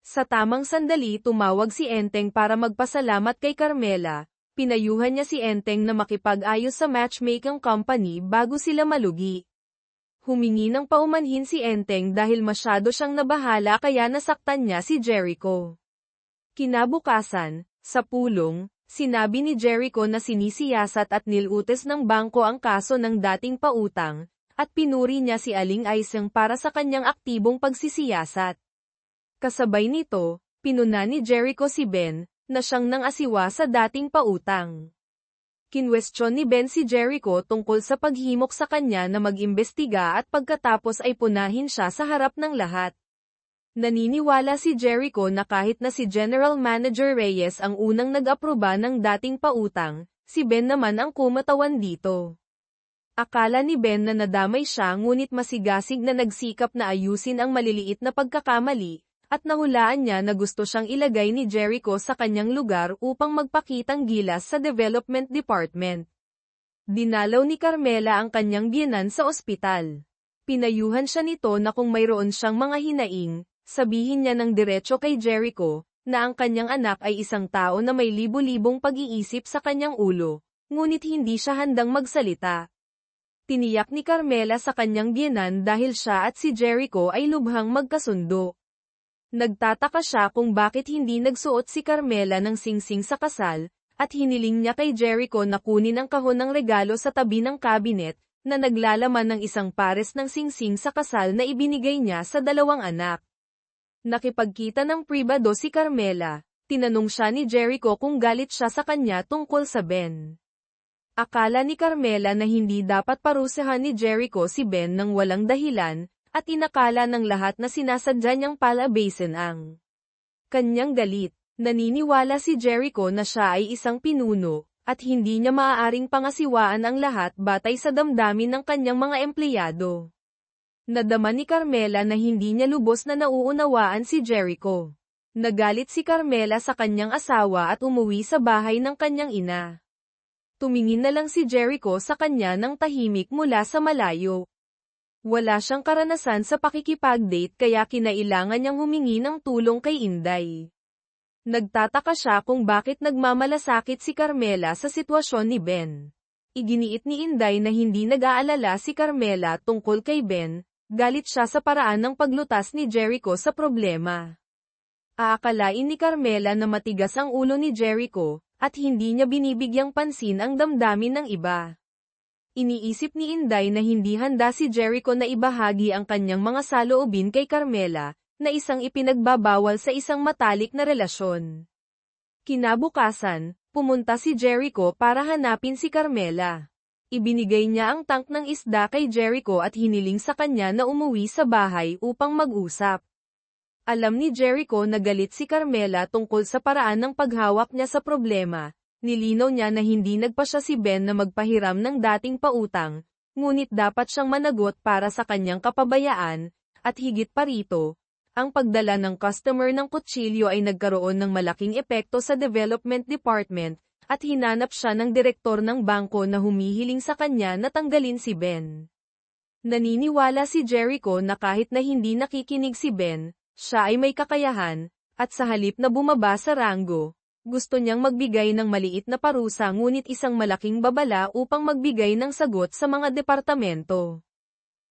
Sa tamang sandali tumawag si Enteng para magpasalamat kay Carmela, pinayuhan niya si Enteng na makipag-ayos sa matchmaking company bago sila malugi. Humingi ng paumanhin si Enteng dahil masyado siyang nabahala kaya nasaktan niya si Jericho. Kinabukasan, sa pulong, sinabi ni Jericho na sinisiyasat at nilutes ng bangko ang kaso ng dating pautang, at pinuri niya si Aling Aiseng para sa kanyang aktibong pagsisiyasat. Kasabay nito, pinuna ni Jericho si Ben, na siyang nang-asiwa sa dating pautang. Kinwestiyon ni Ben si Jericho tungkol sa paghimok sa kanya na mag-imbestiga at pagkatapos ay punahin siya sa harap ng lahat. Naniniwala si Jericho na kahit na si General Manager Reyes ang unang nag-aproba ng dating pautang, si Ben naman ang kumatawan dito. Akala ni Ben na nadamay siya ngunit masigasig na nagsikap na ayusin ang maliliit na pagkakamali, at nahulaan niya na gusto siyang ilagay ni Jericho sa kanyang lugar upang magpakitang gilas sa Development Department. Dinalaw ni Carmela ang kanyang biyenan sa ospital. Pinayuhan siya nito na kung mayroon siyang mga hinaing, sabihin niya ng diretso kay Jericho, na ang kanyang anak ay isang tao na may libu-libong pag-iisip sa kanyang ulo, ngunit hindi siya handang magsalita. Tiniyak ni Carmela sa kanyang biyenan dahil siya at si Jericho ay lubhang magkasundo. Nagtataka siya kung bakit hindi nagsuot si Carmela ng singsing sa kasal, at hiniling niya kay Jericho na kunin ang kahon ng regalo sa tabi ng cabinet, na naglalaman ng isang pares ng singsing sa kasal na ibinigay niya sa dalawang anak. Nakipagkita ng pribado si Carmela, tinanong siya ni Jericho kung galit siya sa kanya tungkol sa Ben. Akala ni Carmela na hindi dapat parusahan ni Jericho si Ben nang walang dahilan, at inakala ng lahat na sinasadya niyang palabasin ang kanyang galit. Naniniwala si Jericho na siya ay isang pinuno, at hindi niya maaaring pangasiwaan ang lahat batay sa damdamin ng kanyang mga empleyado. Nadama ni Carmela na hindi niya lubos na nauunawaan si Jericho. Nagalit si Carmela sa kanyang asawa at umuwi sa bahay ng kanyang ina. Tumingin na lang si Jericho sa kanya ng tahimik mula sa malayo. Wala siyang karanasan sa pakikipag-date kaya kinailangan niyang humingi ng tulong kay Inday. Nagtataka siya kung bakit nagmamalasakit si Carmela sa sitwasyon ni Ben. Iginiit ni Inday na hindi nag-aalala si Carmela tungkol kay Ben, galit siya sa paraan ng paglutas ni Jericho sa problema. Aakalain ni Carmela na matigas ang ulo ni Jericho, at hindi niya binibigyang pansin ang damdamin ng iba. Iniisip ni Inday na hindi handa si Jericho na ibahagi ang kanyang mga saloobin kay Carmela, na isang ipinagbabawal sa isang matalik na relasyon. Kinabukasan, pumunta si Jericho para hanapin si Carmela. Ibinigay niya ang tank ng isda kay Jericho at hiniling sa kanya na umuwi sa bahay upang mag-usap. Alam ni Jericho na galit si Carmela tungkol sa paraan ng paghawak niya sa problema. Nilinaw niya na hindi nagpa siya si Ben na magpahiram ng dating pautang, ngunit dapat siyang managot para sa kanyang kapabayaan, at higit pa rito, ang pagdala ng customer ng kutsilyo ay nagkaroon ng malaking epekto sa development department, at hinanap siya ng direktor ng bangko na humihiling sa kanya na tanggalin si Ben. Naniniwala si Jericho na kahit na hindi nakikinig si Ben, siya ay may kakayahan, at sa halip na bumaba sa ranggo, gusto niyang magbigay ng maliit na parusa ngunit isang malaking babala upang magbigay ng sagot sa mga departamento.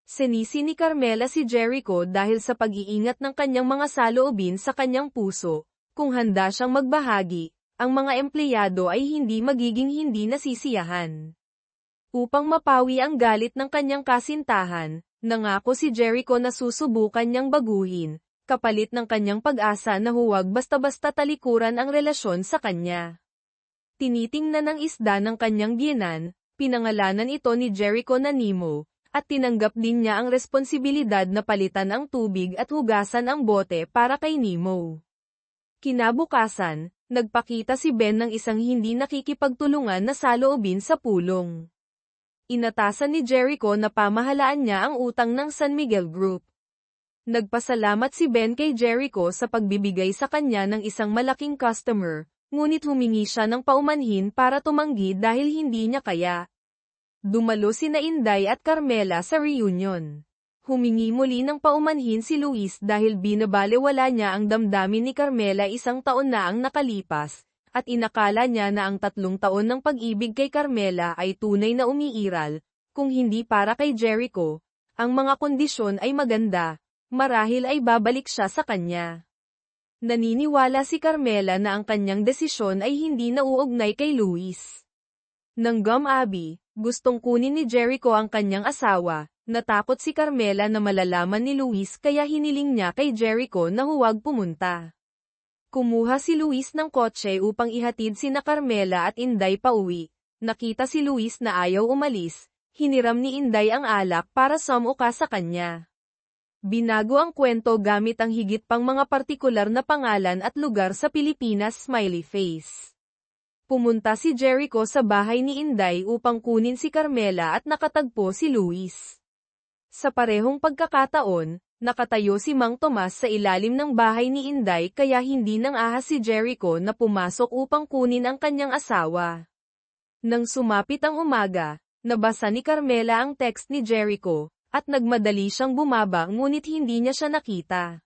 Sinisi ni Carmela si Jericho dahil sa pag-iingat ng kanyang mga saloobin sa kanyang puso. Kung handa siyang magbahagi, ang mga empleyado ay hindi magiging hindi nasisiyahan. Upang mapawi ang galit ng kanyang kasintahan, nangako si Jericho na susubukan niyang baguhin, kapalit ng kanyang pag-asa na huwag basta-basta talikuran ang relasyon sa kanya. Tinitingnan ng isda ng kanyang biyenan, pinangalanan ito ni Jericho na Nemo, at tinanggap din niya ang responsibilidad na palitan ang tubig at hugasan ang bote para kay Nemo. Kinabukasan, nagpakita si Ben ng isang hindi nakikipagtulungan na saloobin sa pulong. Inatasan ni Jericho na pamahalaan niya ang utang ng San Miguel Group. Nagpasalamat si Ben kay Jericho sa pagbibigay sa kanya ng isang malaking customer, ngunit humingi siya ng paumanhin para tumanggi dahil hindi niya kaya. Dumalo sina Inday at Carmela sa reunion. Humingi muli ng paumanhin si Luis dahil binabalewala niya ang damdamin ni Carmela isang taon na ang nakalipas, at inakala niya na ang 3 taon ng pag-ibig kay Carmela ay tunay na umiiral, kung hindi para kay Jericho. Ang mga kondisyon ay maganda, marahil ay babalik siya sa kanya. Naniniwala si Carmela na ang kanyang desisyon ay hindi nauugnay kay Luis. Nang Gum-Abi, gustong kunin ni Jericho ang kanyang asawa, natakot si Carmela na malalaman ni Luis kaya hiniling niya kay Jericho na huwag pumunta. Kumuha si Luis ng kotse upang ihatid sina Carmela at Inday pauwi. Nakita si Luis na ayaw umalis, hiniram ni Inday ang alak para sumuka sa kanya. Binago ang kwento gamit ang higit pang mga partikular na pangalan at lugar sa Pilipinas smiley face. Pumunta si Jericho sa bahay ni Inday upang kunin si Carmela at nakatagpo si Luis. Sa parehong pagkakataon, nakatayo si Mang Tomas sa ilalim ng bahay ni Inday kaya hindi nang ahas si Jericho na pumasok upang kunin ang kanyang asawa. Nang sumapit ang umaga, nabasa ni Carmela ang text ni Jericho, at nagmadali siyang bumaba ngunit hindi niya siya nakita.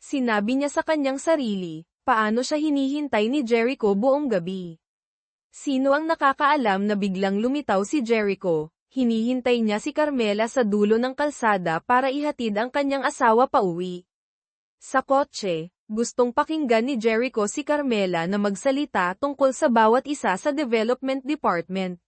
Sinabi niya sa kanyang sarili, paano siya hinihintay ni Jericho buong gabi. Sino ang nakakaalam na biglang lumitaw si Jericho, hinihintay niya si Carmela sa dulo ng kalsada para ihatid ang kanyang asawa pauwi. Sa kotse, gustong pakinggan ni Jericho si Carmela na magsalita tungkol sa bawat isa sa development department.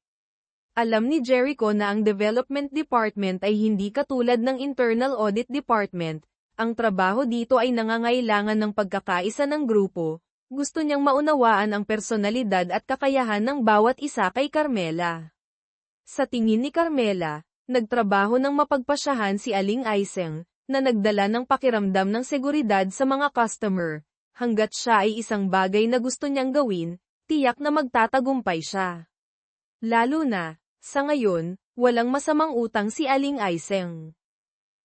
Alam ni Jericho na ang development department ay hindi katulad ng internal audit department. Ang trabaho dito ay nangangailangan ng pagkakaisa ng grupo. Gusto niyang maunawaan ang personalidad at kakayahan ng bawat isa kay Carmela. Sa tingin ni Carmela, nagtrabaho ng mapagpasyahan si Aling Aiseng, na nagdala ng pakiramdam ng seguridad sa mga customer. Hanggat siya ay isang bagay na gusto niyang gawin, tiyak na magtatagumpay siya. Lalo na, sa ngayon, walang masamang utang si Aling Aiseng.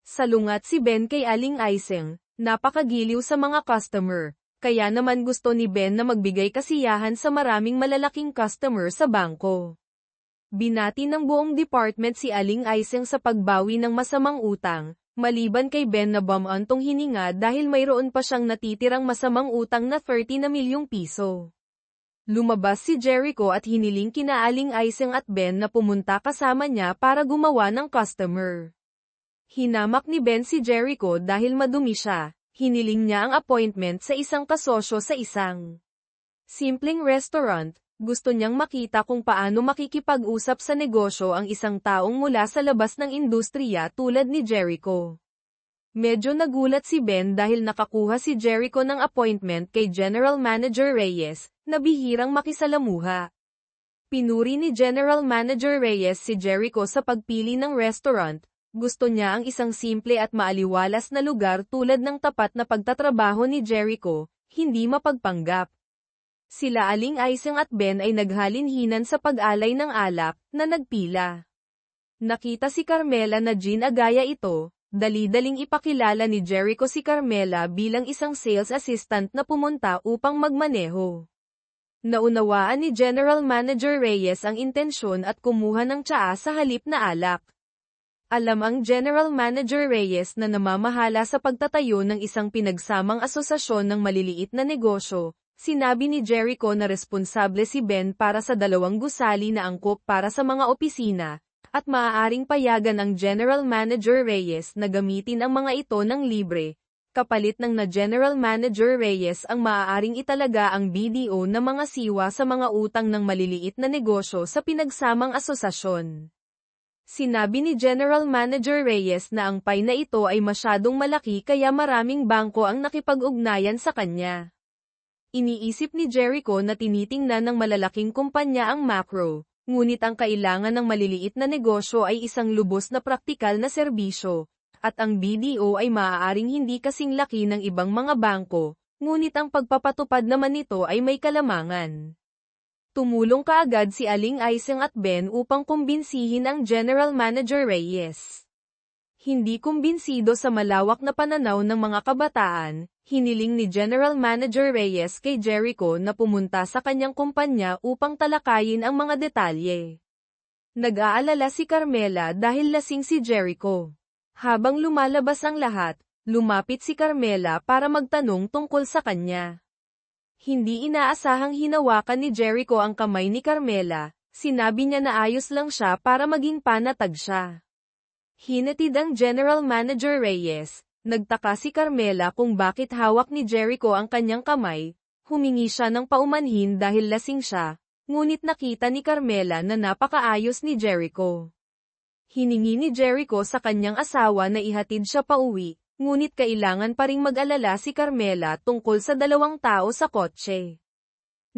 Salungat si Ben kay Aling Aiseng, napakagiliw sa mga customer, kaya naman gusto ni Ben na magbigay kasiyahan sa maraming malalaking customer sa bangko. Binati ng buong department si Aling Aiseng sa pagbawi ng masamang utang, maliban kay Ben na bumantong hininga dahil mayroon pa siyang natitirang masamang utang na 30 na milyong piso. Lumabas si Jericho at hiniling kina Aling Aiseng at Ben na pumunta kasama niya para gumawa ng customer. Hinamak ni Ben si Jericho dahil madumi siya, hiniling niya ang appointment sa isang kasosyo sa isang simpleng restaurant. Gusto niyang makita kung paano makikipag-usap sa negosyo ang isang taong mula sa labas ng industriya tulad ni Jericho. Medyo nagulat si Ben dahil nakakuha si Jericho ng appointment kay General Manager Reyes, na bihirang makisalamuha. Pinuri ni General Manager Reyes si Jericho sa pagpili ng restaurant. Gusto niya ang isang simple at maaliwalas na lugar tulad ng tapat na pagtatrabaho ni Jericho, hindi mapagpanggap. Sila Aling Aiseng at Ben ay naghalinhinan sa pag-alay ng alak, na nagpila. Nakita si Carmela na ginagaya ito. Dali-daling ipakilala ni Jericho si Carmela bilang isang sales assistant na pumunta upang magmaneho. Naunawaan ni General Manager Reyes ang intensyon at kumuha ng tsaa sa halip na alak. Alam ang General Manager Reyes na namamahala sa pagtatayo ng isang pinagsamang asosasyon ng maliliit na negosyo. Sinabi ni Jericho na responsable si Ben para sa 2 gusali na angkop para sa mga opisina. At maaaring payagan ang General Manager Reyes na gamitin ang mga ito ng libre, kapalit ng na General Manager Reyes ang maaaring italaga ang BDO na mga siwa sa mga utang ng maliliit na negosyo sa pinagsamang asosasyon. Sinabi ni General Manager Reyes na ang pay na ito ay masyadong malaki kaya maraming bangko ang nakipag-ugnayan sa kanya. Iniisip ni Jericho na tinitingnan ng malalaking kumpanya ang macro. Ngunit ang kailangan ng maliliit na negosyo ay isang lubos na praktikal na serbisyo, at ang BDO ay maaaring hindi kasing laki ng ibang mga bangko, ngunit ang pagpapatupad naman nito ay may kalamangan. Tumulong kaagad si Aling Aiseng at Ben upang kumbinsihin ang General Manager Reyes. Hindi kumbinsido sa malawak na pananaw ng mga kabataan, hiniling ni General Manager Reyes kay Jericho na pumunta sa kanyang kumpanya upang talakayin ang mga detalye. Nag-aalala si Carmela dahil lasing si Jericho. Habang lumalabas ang lahat, lumapit si Carmela para magtanong tungkol sa kanya. Hindi inaasahang hinawakan ni Jericho ang kamay ni Carmela, sinabi niya na ayos lang siya para maging panatag siya. Hinatid ang General Manager Reyes. Nagtaka si Carmela kung bakit hawak ni Jericho ang kanyang kamay. Humingi siya ng paumanhin dahil lasing siya, ngunit nakita ni Carmela na napakaayos ni Jericho. Hiningi ni Jericho sa kanyang asawa na ihatid siya pauwi, ngunit kailangan pa ring mag-alala si Carmela tungkol sa 2 tao sa kotse.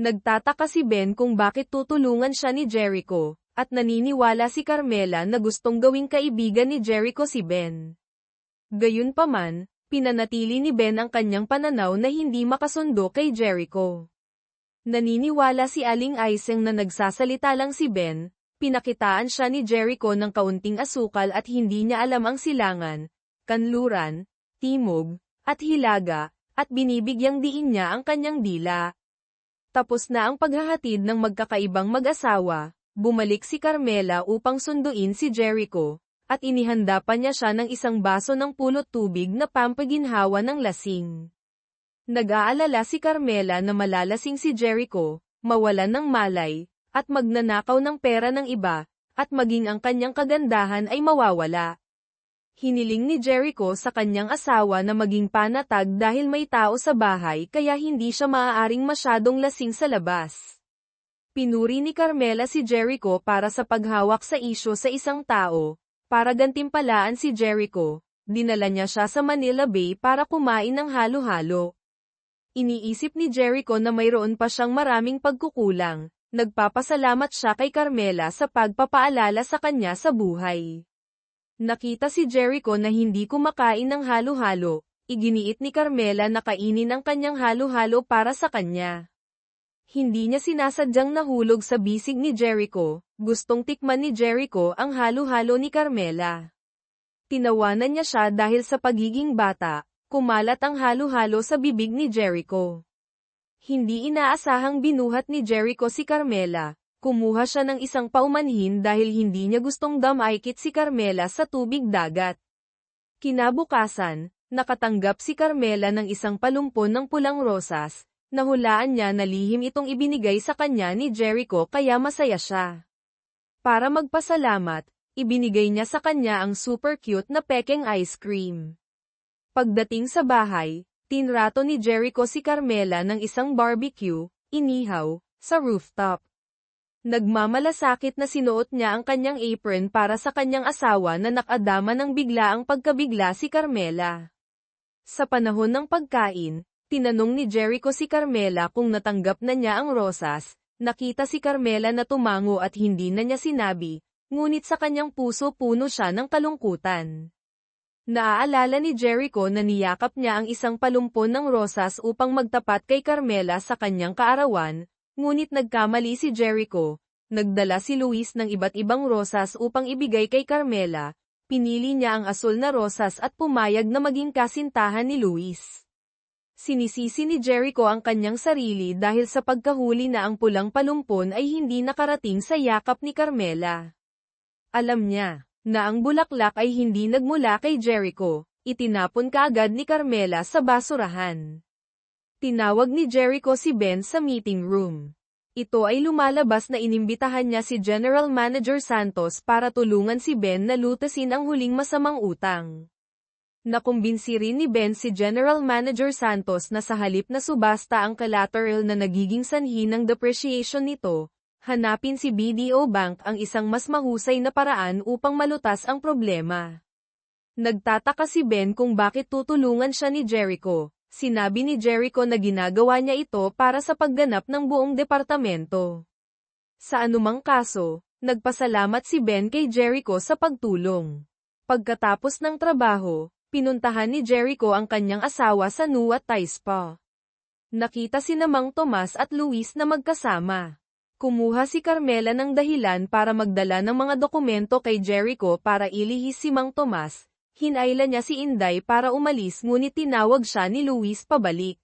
Nagtataka si Ben kung bakit tutulungan siya ni Jericho. At naniniwala si Carmela na gustong gawing kaibigan ni Jericho si Ben. Gayunpaman, pinanatili ni Ben ang kanyang pananaw na hindi makasundo kay Jericho. Naniniwala si Aling Aiseng na nagsasalita lang si Ben, pinakitaan siya ni Jericho ng kaunting asukal at hindi niya alam ang silangan, kanluran, timog, at hilaga, at binibigyang diin niya ang kanyang dila. Tapos na ang paghahatid ng magkakaibang mag-asawa. Bumalik si Carmela upang sunduin si Jericho, at inihanda pa niya siya ng isang baso ng pulot tubig na pampaginhawa ng lasing. Nag-aalala si Carmela na malalasing si Jericho, mawalan ng malay, at magnanakaw ng pera ng iba, at maging ang kanyang kagandahan ay mawawala. Hiniling ni Jericho sa kanyang asawa na maging panatag dahil may tao sa bahay kaya hindi siya maaaring masyadong lasing sa labas. Pinuri ni Carmela si Jericho para sa paghawak sa isyu sa isang tao. Para gantimpalaan si Jericho, dinala niya siya sa Manila Bay para kumain ng halo-halo. Iniisip ni Jericho na mayroon pa siyang maraming pagkukulang. Nagpapasalamat siya kay Carmela sa pagpapaalala sa kanya sa buhay. Nakita si Jericho na hindi kumakain ng halo-halo. Iginiit ni Carmela na kainin ang kanyang halo-halo para sa kanya. Hindi niya sinasadyang nahulog sa bisig ni Jericho. Gustong tikman ni Jericho ang halo-halo ni Carmela. Tinawanan niya siya dahil sa pagiging bata. Kumalat ang halo-halo sa bibig ni Jericho. Hindi inaasahang binuhat ni Jericho si Carmela. Kumuha siya ng isang paumanhin dahil hindi niya gustong damaykit si Carmela sa tubig dagat. Kinabukasan, nakatanggap si Carmela ng isang palumpon ng pulang rosas. Nahulaan niya na lihim itong ibinigay sa kanya ni Jericho kaya masaya siya. Para magpasalamat, ibinigay niya sa kanya ang super cute na pekeng ice cream. Pagdating sa bahay, tinrato ni Jericho si Carmela ng isang barbecue, inihaw, sa rooftop. Nagmamalasakit na sinuot niya ang kanyang apron para sa kanyang asawa na nakadama ng biglaang pagkabigla si Carmela. Sa panahon ng pagkain, tinanong ni Jericho si Carmela kung natanggap na niya ang rosas. Nakita si Carmela na tumango at hindi na niya sinabi, ngunit sa kanyang puso puno siya ng kalungkutan. Naaalala ni Jericho na niyakap niya ang isang palumpon ng rosas upang magtapat kay Carmela sa kanyang kaarawan, ngunit nagkamali si Jericho. Nagdala si Luis ng iba't ibang rosas upang ibigay kay Carmela. Pinili niya ang asul na rosas at pumayag na maging kasintahan ni Luis. Sinisisi ni Jericho ang kanyang sarili dahil sa pagkahuli na ang pulang palumpon ay hindi nakarating sa yakap ni Carmela. Alam niya na ang bulaklak ay hindi nagmula kay Jericho. Itinapon kaagad ni Carmela sa basurahan. Tinawag ni Jericho si Ben sa meeting room. Ito ay lumalabas na inimbitahan niya si General Manager Santos para tulungan si Ben na lutasin ang huling masamang utang. Nakumbinsi rin ni Ben si General Manager Santos na sa halip na subasta ang collateral na nagiging sanhi ng depreciation nito, hanapin si BDO Bank ang isang mas mahusay na paraan upang malutas ang problema. Nagtataka si Ben kung bakit tutulungan siya ni Jericho. Sinabi ni Jericho na ginagawa niya ito para sa pagganap ng buong departamento. Sa anumang kaso, nagpasalamat si Ben kay Jericho sa pagtulong. Pagkatapos ng trabaho, pinuntahan ni Jericho ang kanyang asawa sa Nuat Thai Spa. Nakita si Mang Tomas at Luis na magkasama. Kumuha si Carmela ng dahilan para magdala ng mga dokumento kay Jericho para ilihis si Mang Tomas. Hinayla niya si Inday para umalis ngunit tinawag siya ni Luis pabalik.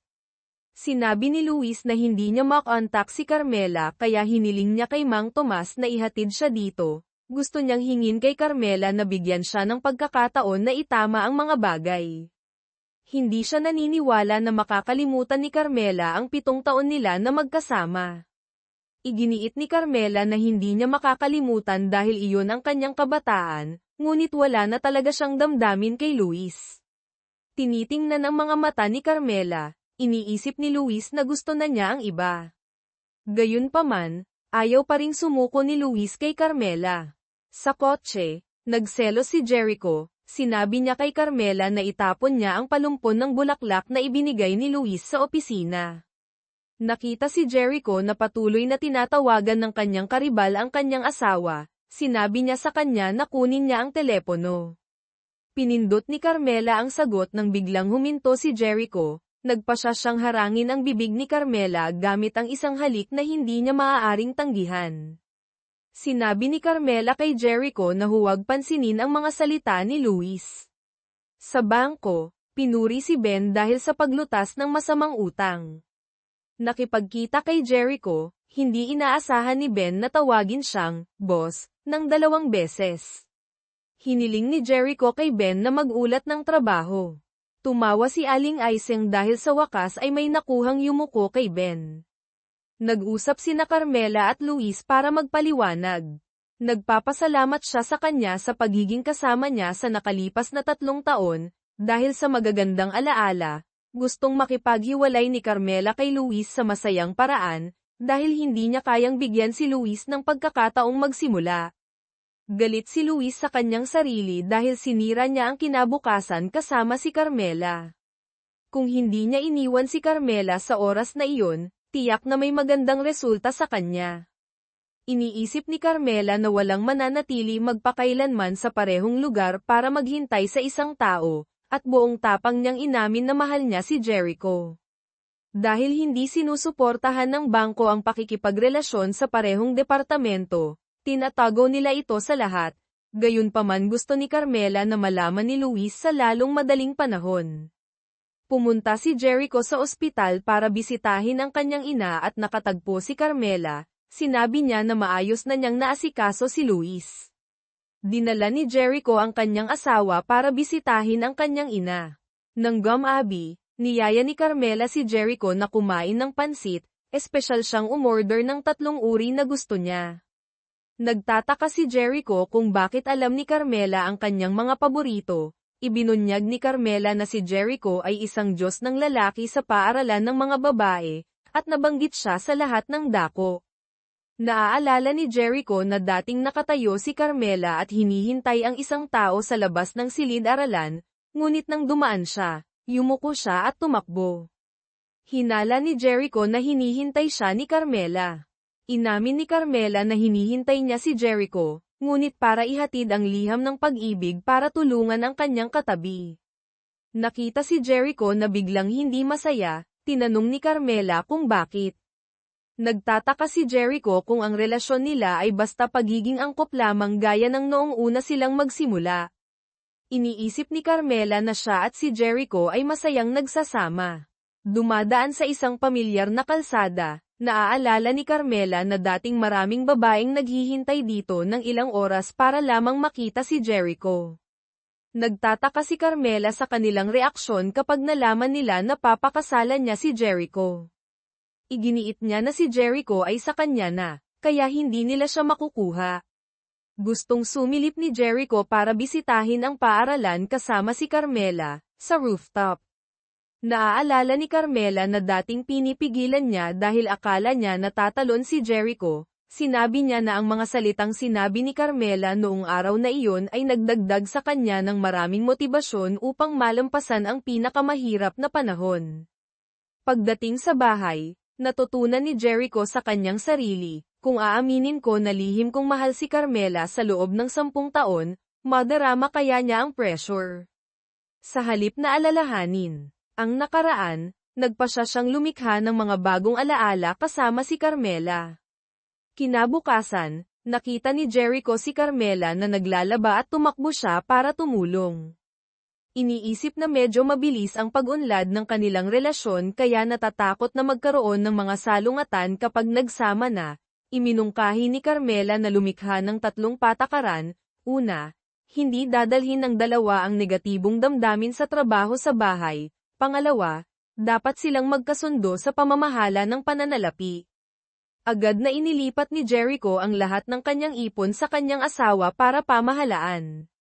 Sinabi ni Luis na hindi niya makontak si Carmela kaya hiniling niya kay Mang Tomas na ihatid siya dito. Gusto niyang hingin kay Carmela na bigyan siya ng pagkakataon na itama ang mga bagay. Hindi siya naniniwala na makakalimutan ni Carmela ang 7 taon nila na magkasama. Iginiit ni Carmela na hindi niya makakalimutan dahil iyon ang kanyang kabataan. Ngunit wala na talaga siyang damdamin kay Luis. Tinitingnan ang mga mata ni Carmela, iniisip ni Luis na gusto na niya ang iba. Gayunpaman, ayaw pa ring sumuko ni Luis kay Carmela. Sa kotse, nagselos si Jericho, sinabi niya kay Carmela na itapon niya ang palumpon ng bulaklak na ibinigay ni Luis sa opisina. Nakita si Jericho na patuloy na tinatawagan ng kanyang karibal ang kanyang asawa. Sinabi niya sa kanya na kunin niya ang telepono. Pinindot ni Carmela ang sagot nang biglang huminto si Jericho. Nagpasya siyang harangin ang bibig ni Carmela gamit ang isang halik na hindi niya maaaring tanggihan. Sinabi ni Carmela kay Jericho na huwag pansinin ang mga salita ni Luis. Sa bangko, pinuri si Ben dahil sa paglutas ng masamang utang. Nakipagkita kay Jericho, hindi inaasahan ni Ben na tawagin siyang boss ng 2 beses. Hiniling ni Jericho kay Ben na mag-ulat ng trabaho. Tumawa si Aling Aiseng dahil sa wakas ay may nakuhang yumuko kay Ben. Nag-usap sina Carmela at Luis para magpaliwanag. Nagpapasalamat siya sa kanya sa pagiging kasama niya sa nakalipas na 3 taon, dahil sa magagandang alaala. Gustong makipaghiwalay ni Carmela kay Luis sa masayang paraan. dahil hindi niya kayang bigyan si Luis ng pagkakataong magsimula. Galit si Luis sa kanyang sarili dahil sinira niya ang kinabukasan kasama si Carmela. Kung hindi niya iniwan si Carmela sa oras na iyon, tiyak na may magandang resulta sa kanya. Iniisip ni Carmela na walang mananatili magpakailanman sa parehong lugar para maghintay sa isang tao, at buong tapang niyang inamin na mahal niya si Jericho. Dahil hindi sinusuportahan ng bangko ang pakikipagrelasyon sa parehong departamento, tinatago nila ito sa lahat. Gayunpaman gusto ni Carmela na malaman ni Luis sa lalong madaling panahon. Pumunta si Jericho sa ospital para bisitahin ang kanyang ina at nakatagpo si Carmela. Sinabi niya na maayos na niyang naasikaso si Luis. Dinala ni Jericho ang kanyang asawa para bisitahin ang kanyang ina. Nang gumabi, niyaya ni Carmela si Jericho na kumain ng pansit, espesyal siyang umorder ng 3 uri na gusto niya. Nagtataka si Jericho kung bakit alam ni Carmela ang kanyang mga paborito. Ibinunyag ni Carmela na si Jericho ay isang Diyos ng lalaki sa paaralan ng mga babae, at nabanggit siya sa lahat ng dako. Naaalala ni Jericho na dating nakatayo si Carmela at hinihintay ang isang tao sa labas ng silid-aralan, ngunit nang dumaan siya, yumuko siya at tumakbo. Hinala ni Jericho na hinihintay siya ni Carmela. Inamin ni Carmela na hinihintay niya si Jericho, ngunit para ihatid ang liham ng pag-ibig para tulungan ang kanyang katabi. Nakita si Jericho na biglang hindi masaya, tinanong ni Carmela kung bakit. Nagtataka si Jericho kung ang relasyon nila ay basta pagiging angkop lamang gaya ng noong una silang magsimula. Iniisip ni Carmela na siya at si Jericho ay masayang nagsasama. Dumadaan sa isang pamilyar na kalsada, naaalala ni Carmela na dating maraming babaeng naghihintay dito ng ilang oras para lamang makita si Jericho. Nagtataka si Carmela sa kanilang reaksyon kapag nalaman nila na papakasalan niya si Jericho. Iginiit niya na si Jericho ay sa kanya na, kaya hindi nila siya makukuha. Gustong sumilip ni Jericho para bisitahin ang paaralan kasama si Carmela, sa rooftop. Naaalala ni Carmela na dating pinipigilan niya dahil akala niya natatalon si Jericho. Sinabi niya na ang mga salitang sinabi ni Carmela noong araw na iyon ay nagdagdag sa kanya ng maraming motibasyon upang malampasan ang pinakamahirap na panahon. Pagdating sa bahay, natutunan ni Jericho sa kanyang sarili, kung aaminin ko na lihim kong mahal si Carmela sa loob ng 10 taon, madarama kaya niya ang pressure. Sa halip na alalahanin ang nakaraan, nagpasya siyang lumikha ng mga bagong alaala kasama si Carmela. Kinabukasan, nakita ni Jericho si Carmela na naglalaba at tumakbo siya para tumulong. Iniisip na medyo mabilis ang pag-unlad ng kanilang relasyon kaya natatakot na magkaroon ng mga salungatan kapag nagsama na. Iminungkahi ni Carmela na lumikha ng 3 patakaran. Una, hindi dadalhin ng dalawa ang negatibong damdamin sa trabaho sa bahay. Pangalawa, dapat silang magkasundo sa pamamahala ng pananalapi. Agad na inilipat ni Jericho ang lahat ng kanyang ipon sa kanyang asawa para pamahalaan.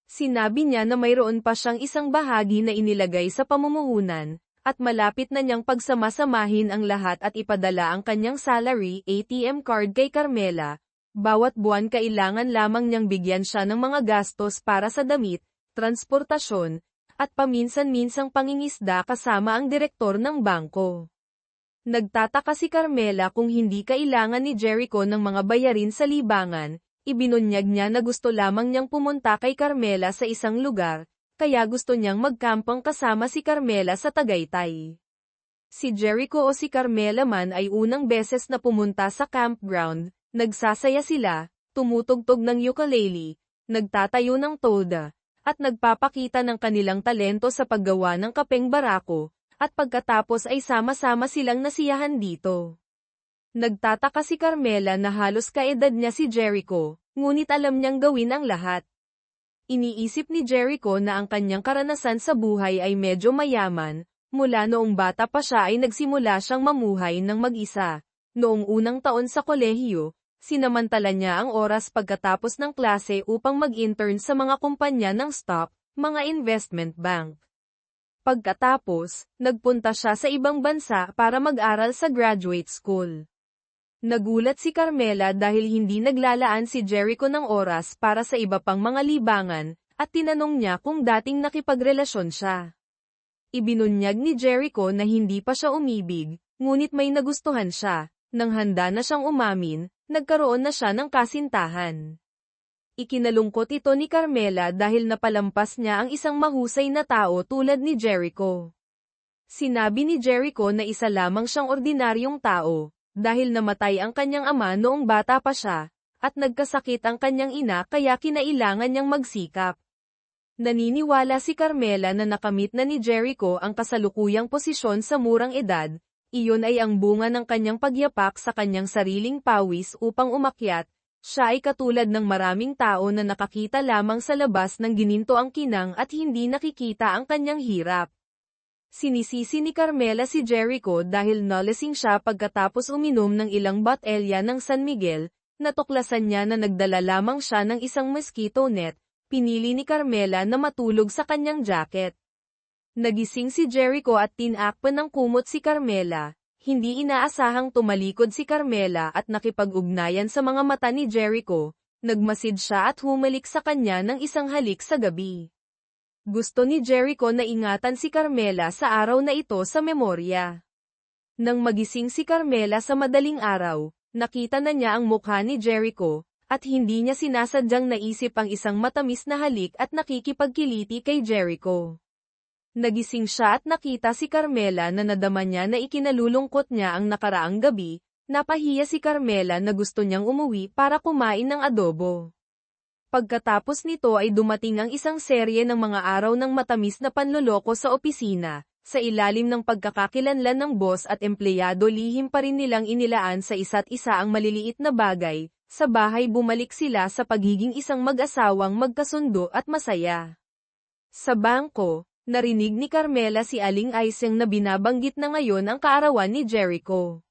Sinabi niya na mayroon pa siyang isang bahagi na inilagay sa pamumuhunan, at malapit na niyang pagsamasamahin ang lahat at ipadala ang kanyang salary ATM card kay Carmela. Bawat buwan kailangan lamang niyang bigyan siya ng mga gastos para sa damit, transportasyon, at paminsan-minsang pangingisda kasama ang direktor ng bangko. Nagtataka si Carmela kung hindi kailangan ni Jericho ng mga bayarin sa libangan. Ibinunyag niya na gusto lamang niyang pumunta kay Carmela sa isang lugar, kaya gusto niyang magkampang kasama si Carmela sa Tagaytay. Si Jericho o si Carmela man ay unang beses na pumunta sa campground, nagsasaya sila, tumutugtog ng ukulele, nagtatayo ng tolda, at nagpapakita ng kanilang talento sa paggawa ng kapeng barako, at pagkatapos ay sama-sama silang nasiyahan dito. Nagtataka si Carmela na halos kaedad niya si Jericho, ngunit alam niyang gawin ang lahat. Iniisip ni Jericho na ang kanyang karanasan sa buhay ay medyo mayaman, mula noong bata pa siya ay nagsimula siyang mamuhay ng mag-isa. Noong unang taon sa kolehiyo, sinamantala niya ang oras pagkatapos ng klase upang mag-intern sa mga kumpanya ng stock, mga investment bank. Pagkatapos, nagpunta siya sa ibang bansa para mag-aral sa graduate school. Nagulat si Carmela dahil hindi naglalaan si Jericho ng oras para sa iba pang mga libangan, at tinanong niya kung dating nakipagrelasyon siya. Ibinunyag ni Jericho na hindi pa siya umibig, ngunit may nagustuhan siya. Nang handa na siyang umamin, nagkaroon na siya ng kasintahan. Ikinalungkot ito ni Carmela dahil napalampas niya ang isang mahusay na tao tulad ni Jericho. Sinabi ni Jericho na isa lamang siyang ordinaryong tao, dahil namatay ang kanyang ama noong bata pa siya, at nagkasakit ang kanyang ina kaya kinailangan niyang magsikap. Naniniwala si Carmela na nakamit na ni Jericho ang kasalukuyang posisyon sa murang edad, iyon ay ang bunga ng kanyang pagyapak sa kanyang sariling pawis upang umakyat. Siya ay katulad ng maraming tao na nakakita lamang sa labas ng gininto ang kinang at hindi nakikita ang kanyang hirap. Sinisisi ni Carmela si Jericho dahil nalasing siya pagkatapos uminom ng ilang botelya ng San Miguel, natuklasan niya na nagdala lamang siya ng isang mosquito net, pinili ni Carmela na matulog sa kanyang jacket. Nagising si Jericho at tinakpan ng kumot si Carmela. Hindi inaasahang tumalikod si Carmela at nakipag-ugnayan sa mga mata ni Jericho, nagmasid siya at humalik sa kanya ng isang halik sa gabi. Gusto ni Jericho na ingatan si Carmela sa araw na ito sa memorya. Nang magising si Carmela sa madaling araw, nakita na niya ang mukha ni Jericho, at hindi niya sinasadyang naisip ang isang matamis na halik at nakikipagkiliti kay Jericho. Nagising siya at nakita si Carmela na nadama niya na ikinalulungkot niya ang nakaraang gabi, napahiya si Carmela na gusto niyang umuwi para kumain ng adobo. Pagkatapos nito ay dumating ang isang serye ng mga araw ng matamis na panloloko sa opisina, sa ilalim ng pagkakakilanlan ng boss at empleyado lihim pa rin nilang inilaan sa isa't isa ang maliliit na bagay, sa bahay bumalik sila sa pagiging isang mag-asawang magkasundo at masaya. Sa bangko, narinig ni Carmela si Aling Aiseng na binabanggit na ngayon ang kaarawan ni Jericho.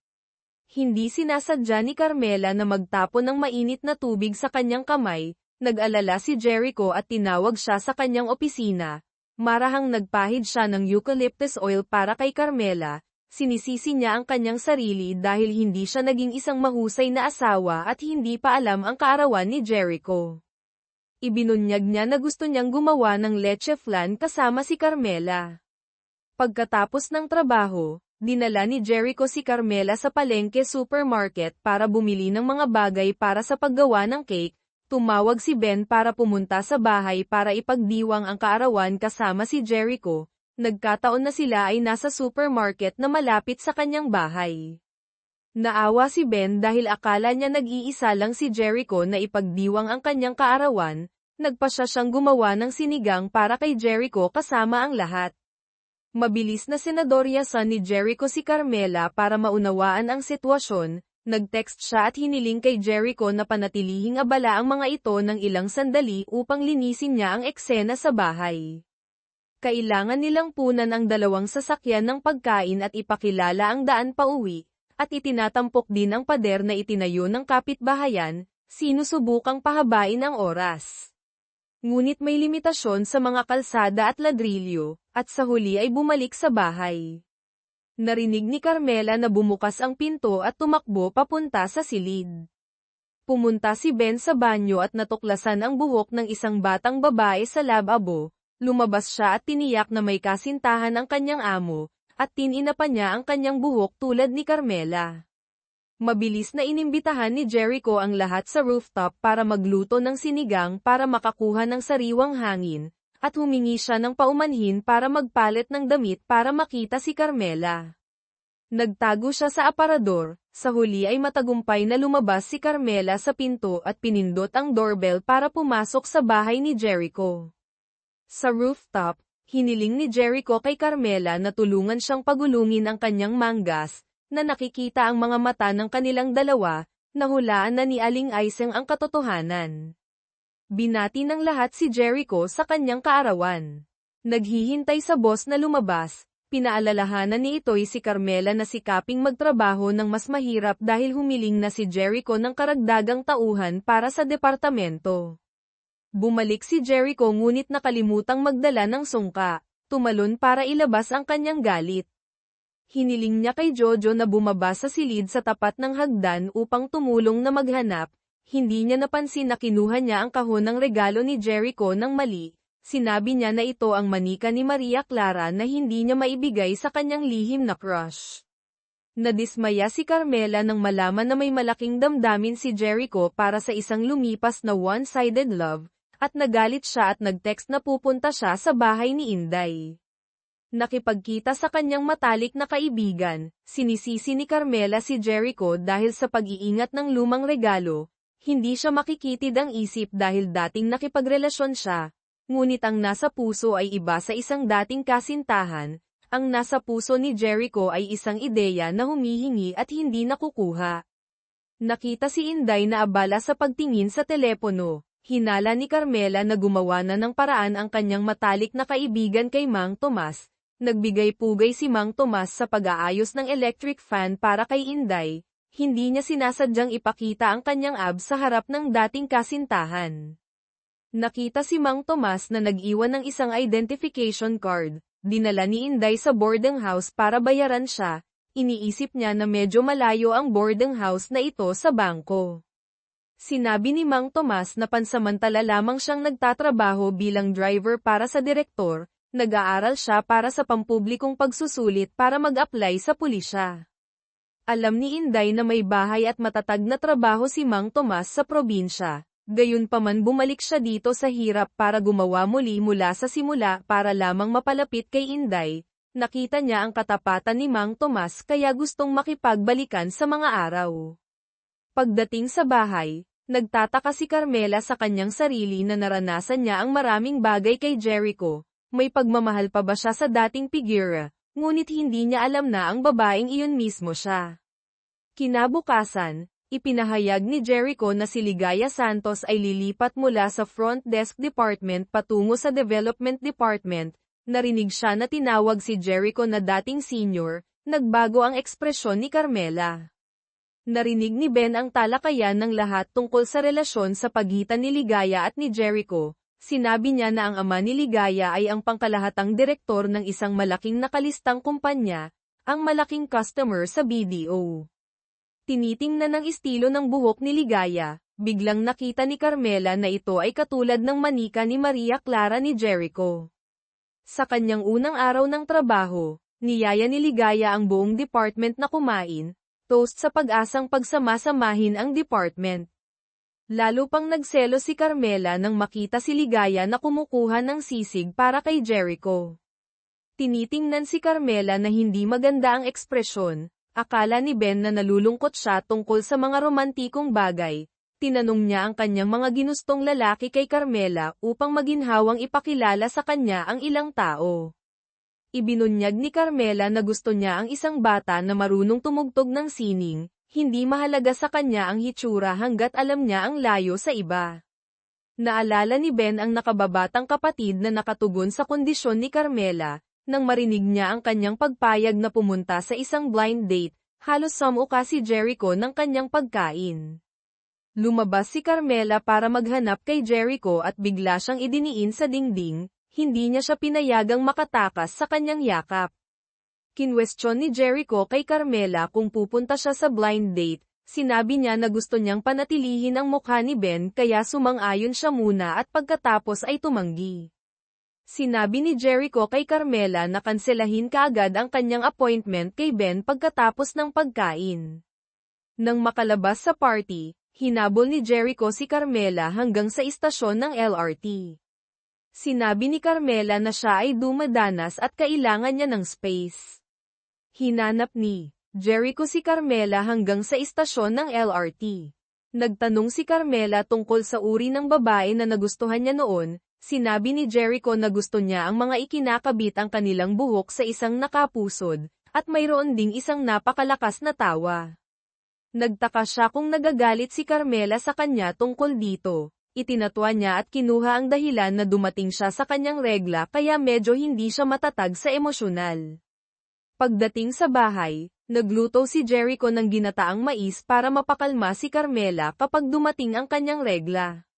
Hindi sinasadya ni Carmela na magtapon ng mainit na tubig sa kanyang kamay, nag-alala si Jericho at tinawag siya sa kanyang opisina. Marahang nagpahid siya ng eucalyptus oil para kay Carmela, sinisisi niya ang kanyang sarili dahil hindi siya naging isang mahusay na asawa at hindi pa alam ang kaarawan ni Jericho. Ibinunyag niya na gusto niyang gumawa ng leche flan kasama si Carmela. Pagkatapos ng trabaho, dinala ni Jericho si Carmela sa palengke supermarket para bumili ng mga bagay para sa paggawa ng cake. Tumawag si Ben para pumunta sa bahay para ipagdiwang ang kaarawan kasama si Jericho. Nagkataon na sila ay nasa supermarket na malapit sa kanyang bahay. Naawa si Ben dahil akala niya nag-iisa lang si Jericho na ipagdiwang ang kanyang kaarawan. Nagpasya siyang gumawa ng sinigang para kay Jericho kasama ang lahat. Mabilis na senadoryasan ni Jericho si Carmela para maunawaan ang sitwasyon. Nag-text siya at hiniling kay Jericho na panatilihing abala ang mga ito ng ilang sandali upang linisin niya ang eksena sa bahay. Kailangan nilang punan ang dalawang sasakyan ng pagkain at ipakilala ang daan pauwi, at itinatampok din ang pader na itinayo ng kapitbahayan, sinusubukang pahabain ang oras. Ngunit may limitasyon sa mga kalsada at ladrilyo, at sa huli ay bumalik sa bahay. Narinig ni Carmela na bumukas ang pinto at tumakbo papunta sa silid. Pumunta si Ben sa banyo at natuklasan ang buhok ng isang batang babae sa lababo. Lumabas siya at tiniyak na may kasintahan ang kanyang amo, at tinina pa niya ang kanyang buhok tulad ni Carmela. Mabilis na inimbitahan ni Jericho ang lahat sa rooftop para magluto ng sinigang para makakuha ng sariwang hangin, at humingi siya ng paumanhin para magpalit ng damit para makita si Carmela. Nagtago siya sa aparador, sa huli ay matagumpay na lumabas si Carmela sa pinto at pinindot ang doorbell para pumasok sa bahay ni Jericho. Sa rooftop, hiniling ni Jericho kay Carmela na tulungan siyang pagulungin ang kanyang manggas, na nakikita ang mga mata ng kanilang dalawa, nahulaan na ni Aling Aiseng ang katotohanan. Binati ng lahat si Jericho sa kanyang kaarawan. Naghihintay sa boss na lumabas, pinaalalahanan ni ito'y si Carmela na sikaping magtrabaho ng mas mahirap dahil humiling na si Jericho ng karagdagang tauhan para sa departamento. Bumalik si Jericho ngunit nakalimutang magdala ng sungka, tumalon para ilabas ang kanyang galit. Hiniling niya kay Jojo na bumaba sa silid sa tapat ng hagdan upang tumulong na maghanap. Hindi niya napansin na kinuha niya ang kahon ng regalo ni Jericho ng mali. Sinabi niya na ito ang manika ni Maria Clara na hindi niya maibigay sa kanyang lihim na crush. Nadismaya si Carmela nang malaman na may malaking damdamin si Jericho para sa isang lumipas na one-sided love, at nagalit siya at nag-text na pupunta siya sa bahay ni Inday. Nakipagkita sa kanyang matalik na kaibigan, sinisisi ni Carmela si Jericho dahil sa pag-iingat ng lumang regalo. Hindi siya makikitid ang isip dahil dating nakipagrelasyon siya. Ngunit ang nasa puso ay iba sa isang dating kasintahan. Ang nasa puso ni Jericho ay isang ideya na humihingi at hindi nakukuha. Nakita si Inday na abala sa pagtingin sa telepono. Hinala ni Carmela na gumawa na ng paraan ang kanyang matalik na kaibigan kay Mang Tomas. Nagbigay-pugay si Mang Tomas sa pag-aayos ng electric fan para kay Inday. Hindi niya sinasadyang ipakita ang kanyang abs sa harap ng dating kasintahan. Nakita si Mang Tomas na nag-iwan ng isang identification card. Dinala ni Inday sa boarding house para bayaran siya. Iniisip niya na medyo malayo ang boarding house na ito sa bangko. Sinabi ni Mang Tomas na pansamantala lamang siyang nagtatrabaho bilang driver para sa direktor. Nag-aaral siya para sa pampublikong pagsusulit para mag-apply sa pulisya. Alam ni Inday na may bahay at matatag na trabaho si Mang Tomas sa probinsya. Gayunpaman bumalik siya dito sa hirap para gumawa muli mula sa simula para lamang mapalapit kay Inday. Nakita niya ang katapatan ni Mang Tomas kaya gustong makipagbalikan sa mga araw. Pagdating sa bahay, nagtataka si Carmela sa kanyang sarili na naranasan niya ang maraming bagay kay Jericho. May pagmamahal pa ba siya sa dating figura, ngunit hindi niya alam na ang babaeng iyon mismo siya. Kinabukasan, ipinahayag ni Jericho na si Ligaya Santos ay lilipat mula sa front desk department patungo sa development department. Narinig siya na tinawag si Jericho na dating senior, nagbago ang ekspresyon ni Carmela. Narinig ni Ben ang talakayan ng lahat tungkol sa relasyon sa pagitan ni Ligaya at ni Jericho. Sinabi niya na ang ama ni Ligaya ay ang pangkalahatang direktor ng isang malaking nakalistang kumpanya, ang malaking customer sa BDO. Tinitingnan ng estilo ng buhok ni Ligaya, biglang nakita ni Carmela na ito ay katulad ng manika ni Maria Clara ni Jericho. Sa kanyang unang araw ng trabaho, niyaya ni Ligaya ang buong department na kumain, toast sa pag-asang pagsamasamahin ang department. Lalo pang nagselo si Carmela nang makita si Ligaya na kumukuha ng sisig para kay Jericho. Tinitingnan si Carmela na hindi maganda ang ekspresyon. Akala ni Ben na nalulungkot siya tungkol sa mga romantikong bagay. Tinanong niya ang kanyang mga ginustong lalaki kay Carmela upang maginhawang ipakilala sa kanya ang ilang tao. Ibinunyag ni Carmela na gusto niya ang isang bata na marunong tumugtog ng sining, hindi mahalaga sa kanya ang hitsura hanggat alam niya ang layo sa iba. Naalala ni Ben ang nakababatang kapatid na nakatugon sa kondisyon ni Carmela. Nang marinig niya ang kanyang pagpayag na pumunta sa isang blind date, halos sumuka si Jericho ng kanyang pagkain. Lumabas si Carmela para maghanap kay Jericho at bigla siyang idiniin sa dingding, hindi niya siya pinayagang makatakas sa kanyang yakap. Kinwestiyon ni Jericho kay Carmela kung pupunta siya sa blind date, sinabi niya na gusto niyang panatilihin ang mukha ni Ben kaya sumang-ayon siya muna at pagkatapos ay tumanggi. Sinabi ni Jericho kay Carmela na kanselahin kaagad ang kanyang appointment kay Ben pagkatapos ng pagkain. Nang makalabas sa party, hinabol ni Jericho si Carmela hanggang sa istasyon ng LRT. Sinabi ni Carmela na siya ay dumadanas at kailangan niya ng space. Hinanap ni Jericho si Carmela hanggang sa istasyon ng LRT. Nagtanong si Carmela tungkol sa uri ng babae na nagustuhan niya noon. Sinabi ni Jericho na gusto niya ang mga ikinakabit ang kanilang buhok sa isang nakapusod, at mayroon ding isang napakalakas na tawa. Nagtaka siya kung nagagalit si Carmela sa kanya tungkol dito. Itinatwa niya at kinuha ang dahilan na dumating siya sa kanyang regla kaya medyo hindi siya matatag sa emosyonal. Pagdating sa bahay, nagluto si Jericho ng ginataang mais para mapakalma si Carmela kapag dumating ang kanyang regla.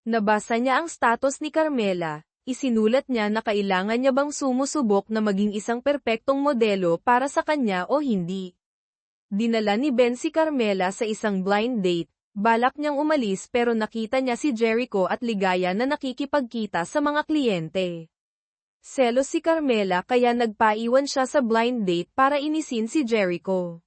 Nabasa niya ang status ni Carmela, Isinulat niya na kailangan niya bang sumusubok na maging isang perpektong modelo para sa kanya o hindi. Dinala ni Ben si Carmela sa isang blind date. Balak niyang umalis pero nakita niya si Jericho at ligaya na nakikipagkita sa mga kliyente. Selos si Carmela kaya nagpaiwan siya sa blind date para inisin si Jericho.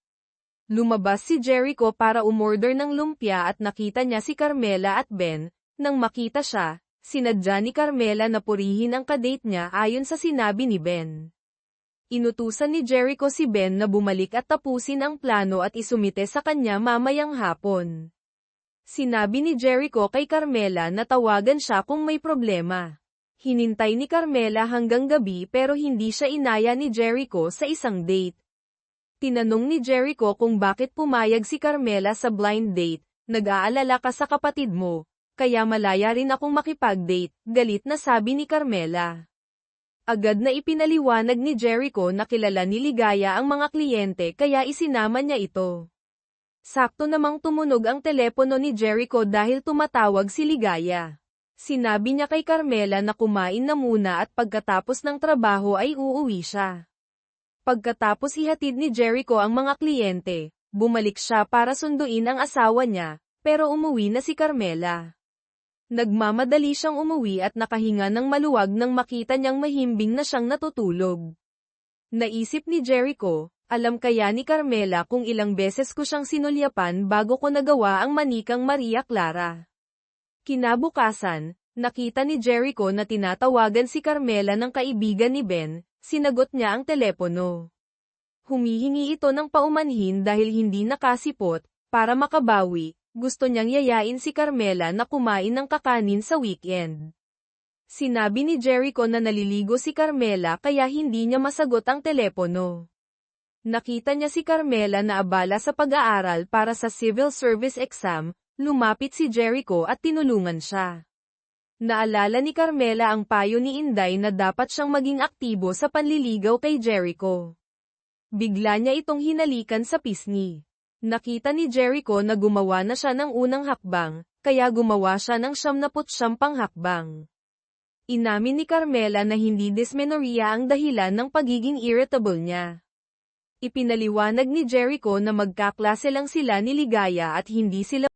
Lumabas si Jericho para umorder ng lumpia at nakita niya si Carmela at Ben. Nang makita siya, sinadya ni Carmela na purihin ang kadate niya ayon sa sinabi ni Ben. Inutusan ni Jericho si Ben na bumalik at tapusin ang plano at isumite sa kanya mamayang hapon. Sinabi ni Jericho kay Carmela na tawagan siya kung may problema. Hinintay ni Carmela hanggang gabi pero hindi siya inaya ni Jericho sa isang date. Tinanong ni Jericho kung bakit pumayag si Carmela sa blind date. Nag-aalala ka sa kapatid mo, kaya malaya rin akong makipag-date, galit na sabi ni Carmela. Agad na ipinaliwanag ni Jericho na kilala ni Ligaya ang mga kliyente kaya isinama niya ito. Sakto namang tumunog ang telepono ni Jericho dahil tumatawag si Ligaya. Sinabi niya kay Carmela na kumain na muna at pagkatapos ng trabaho ay uuwi siya. Pagkatapos ihatid ni Jericho ang mga kliyente, bumalik siya para sunduin ang asawa niya, pero umuwi na si Carmela. Nagmamadali siyang umuwi at nakahinga ng maluwag nang makita niyang mahimbing na siyang natutulog. Naisip ni Jericho, alam kaya ni Carmela kung ilang beses ko siyang sinulyapan bago ko nagawa ang manikang Maria Clara. Kinabukasan, nakita ni Jericho na tinatawagan si Carmela ng kaibigan ni Ben, sinagot niya ang telepono. Humihingi ito ng paumanhin dahil hindi nakasipot, para makabawi, gusto niyang yayain si Carmela na kumain ng kakanin sa weekend. Sinabi ni Jericho na naliligo si Carmela kaya hindi niya masagot ang telepono. Nakita niya si Carmela na abala sa pag-aaral para sa civil service exam, lumapit si Jericho at tinulungan siya. Naalala ni Carmela ang payo ni Inday na dapat siyang maging aktibo sa panliligaw kay Jericho. Bigla niya itong hinalikan sa pisngi. Nakita ni Jericho na gumawa na siya ng unang hakbang, kaya gumawa siya ng 79 pang hakbang. Inamin ni Carmela na hindi dysmenorrhea ang dahilan ng pagiging irritable niya. Ipinaliwanag ni Jericho na magkaklase lang sila ni Ligaya at hindi sila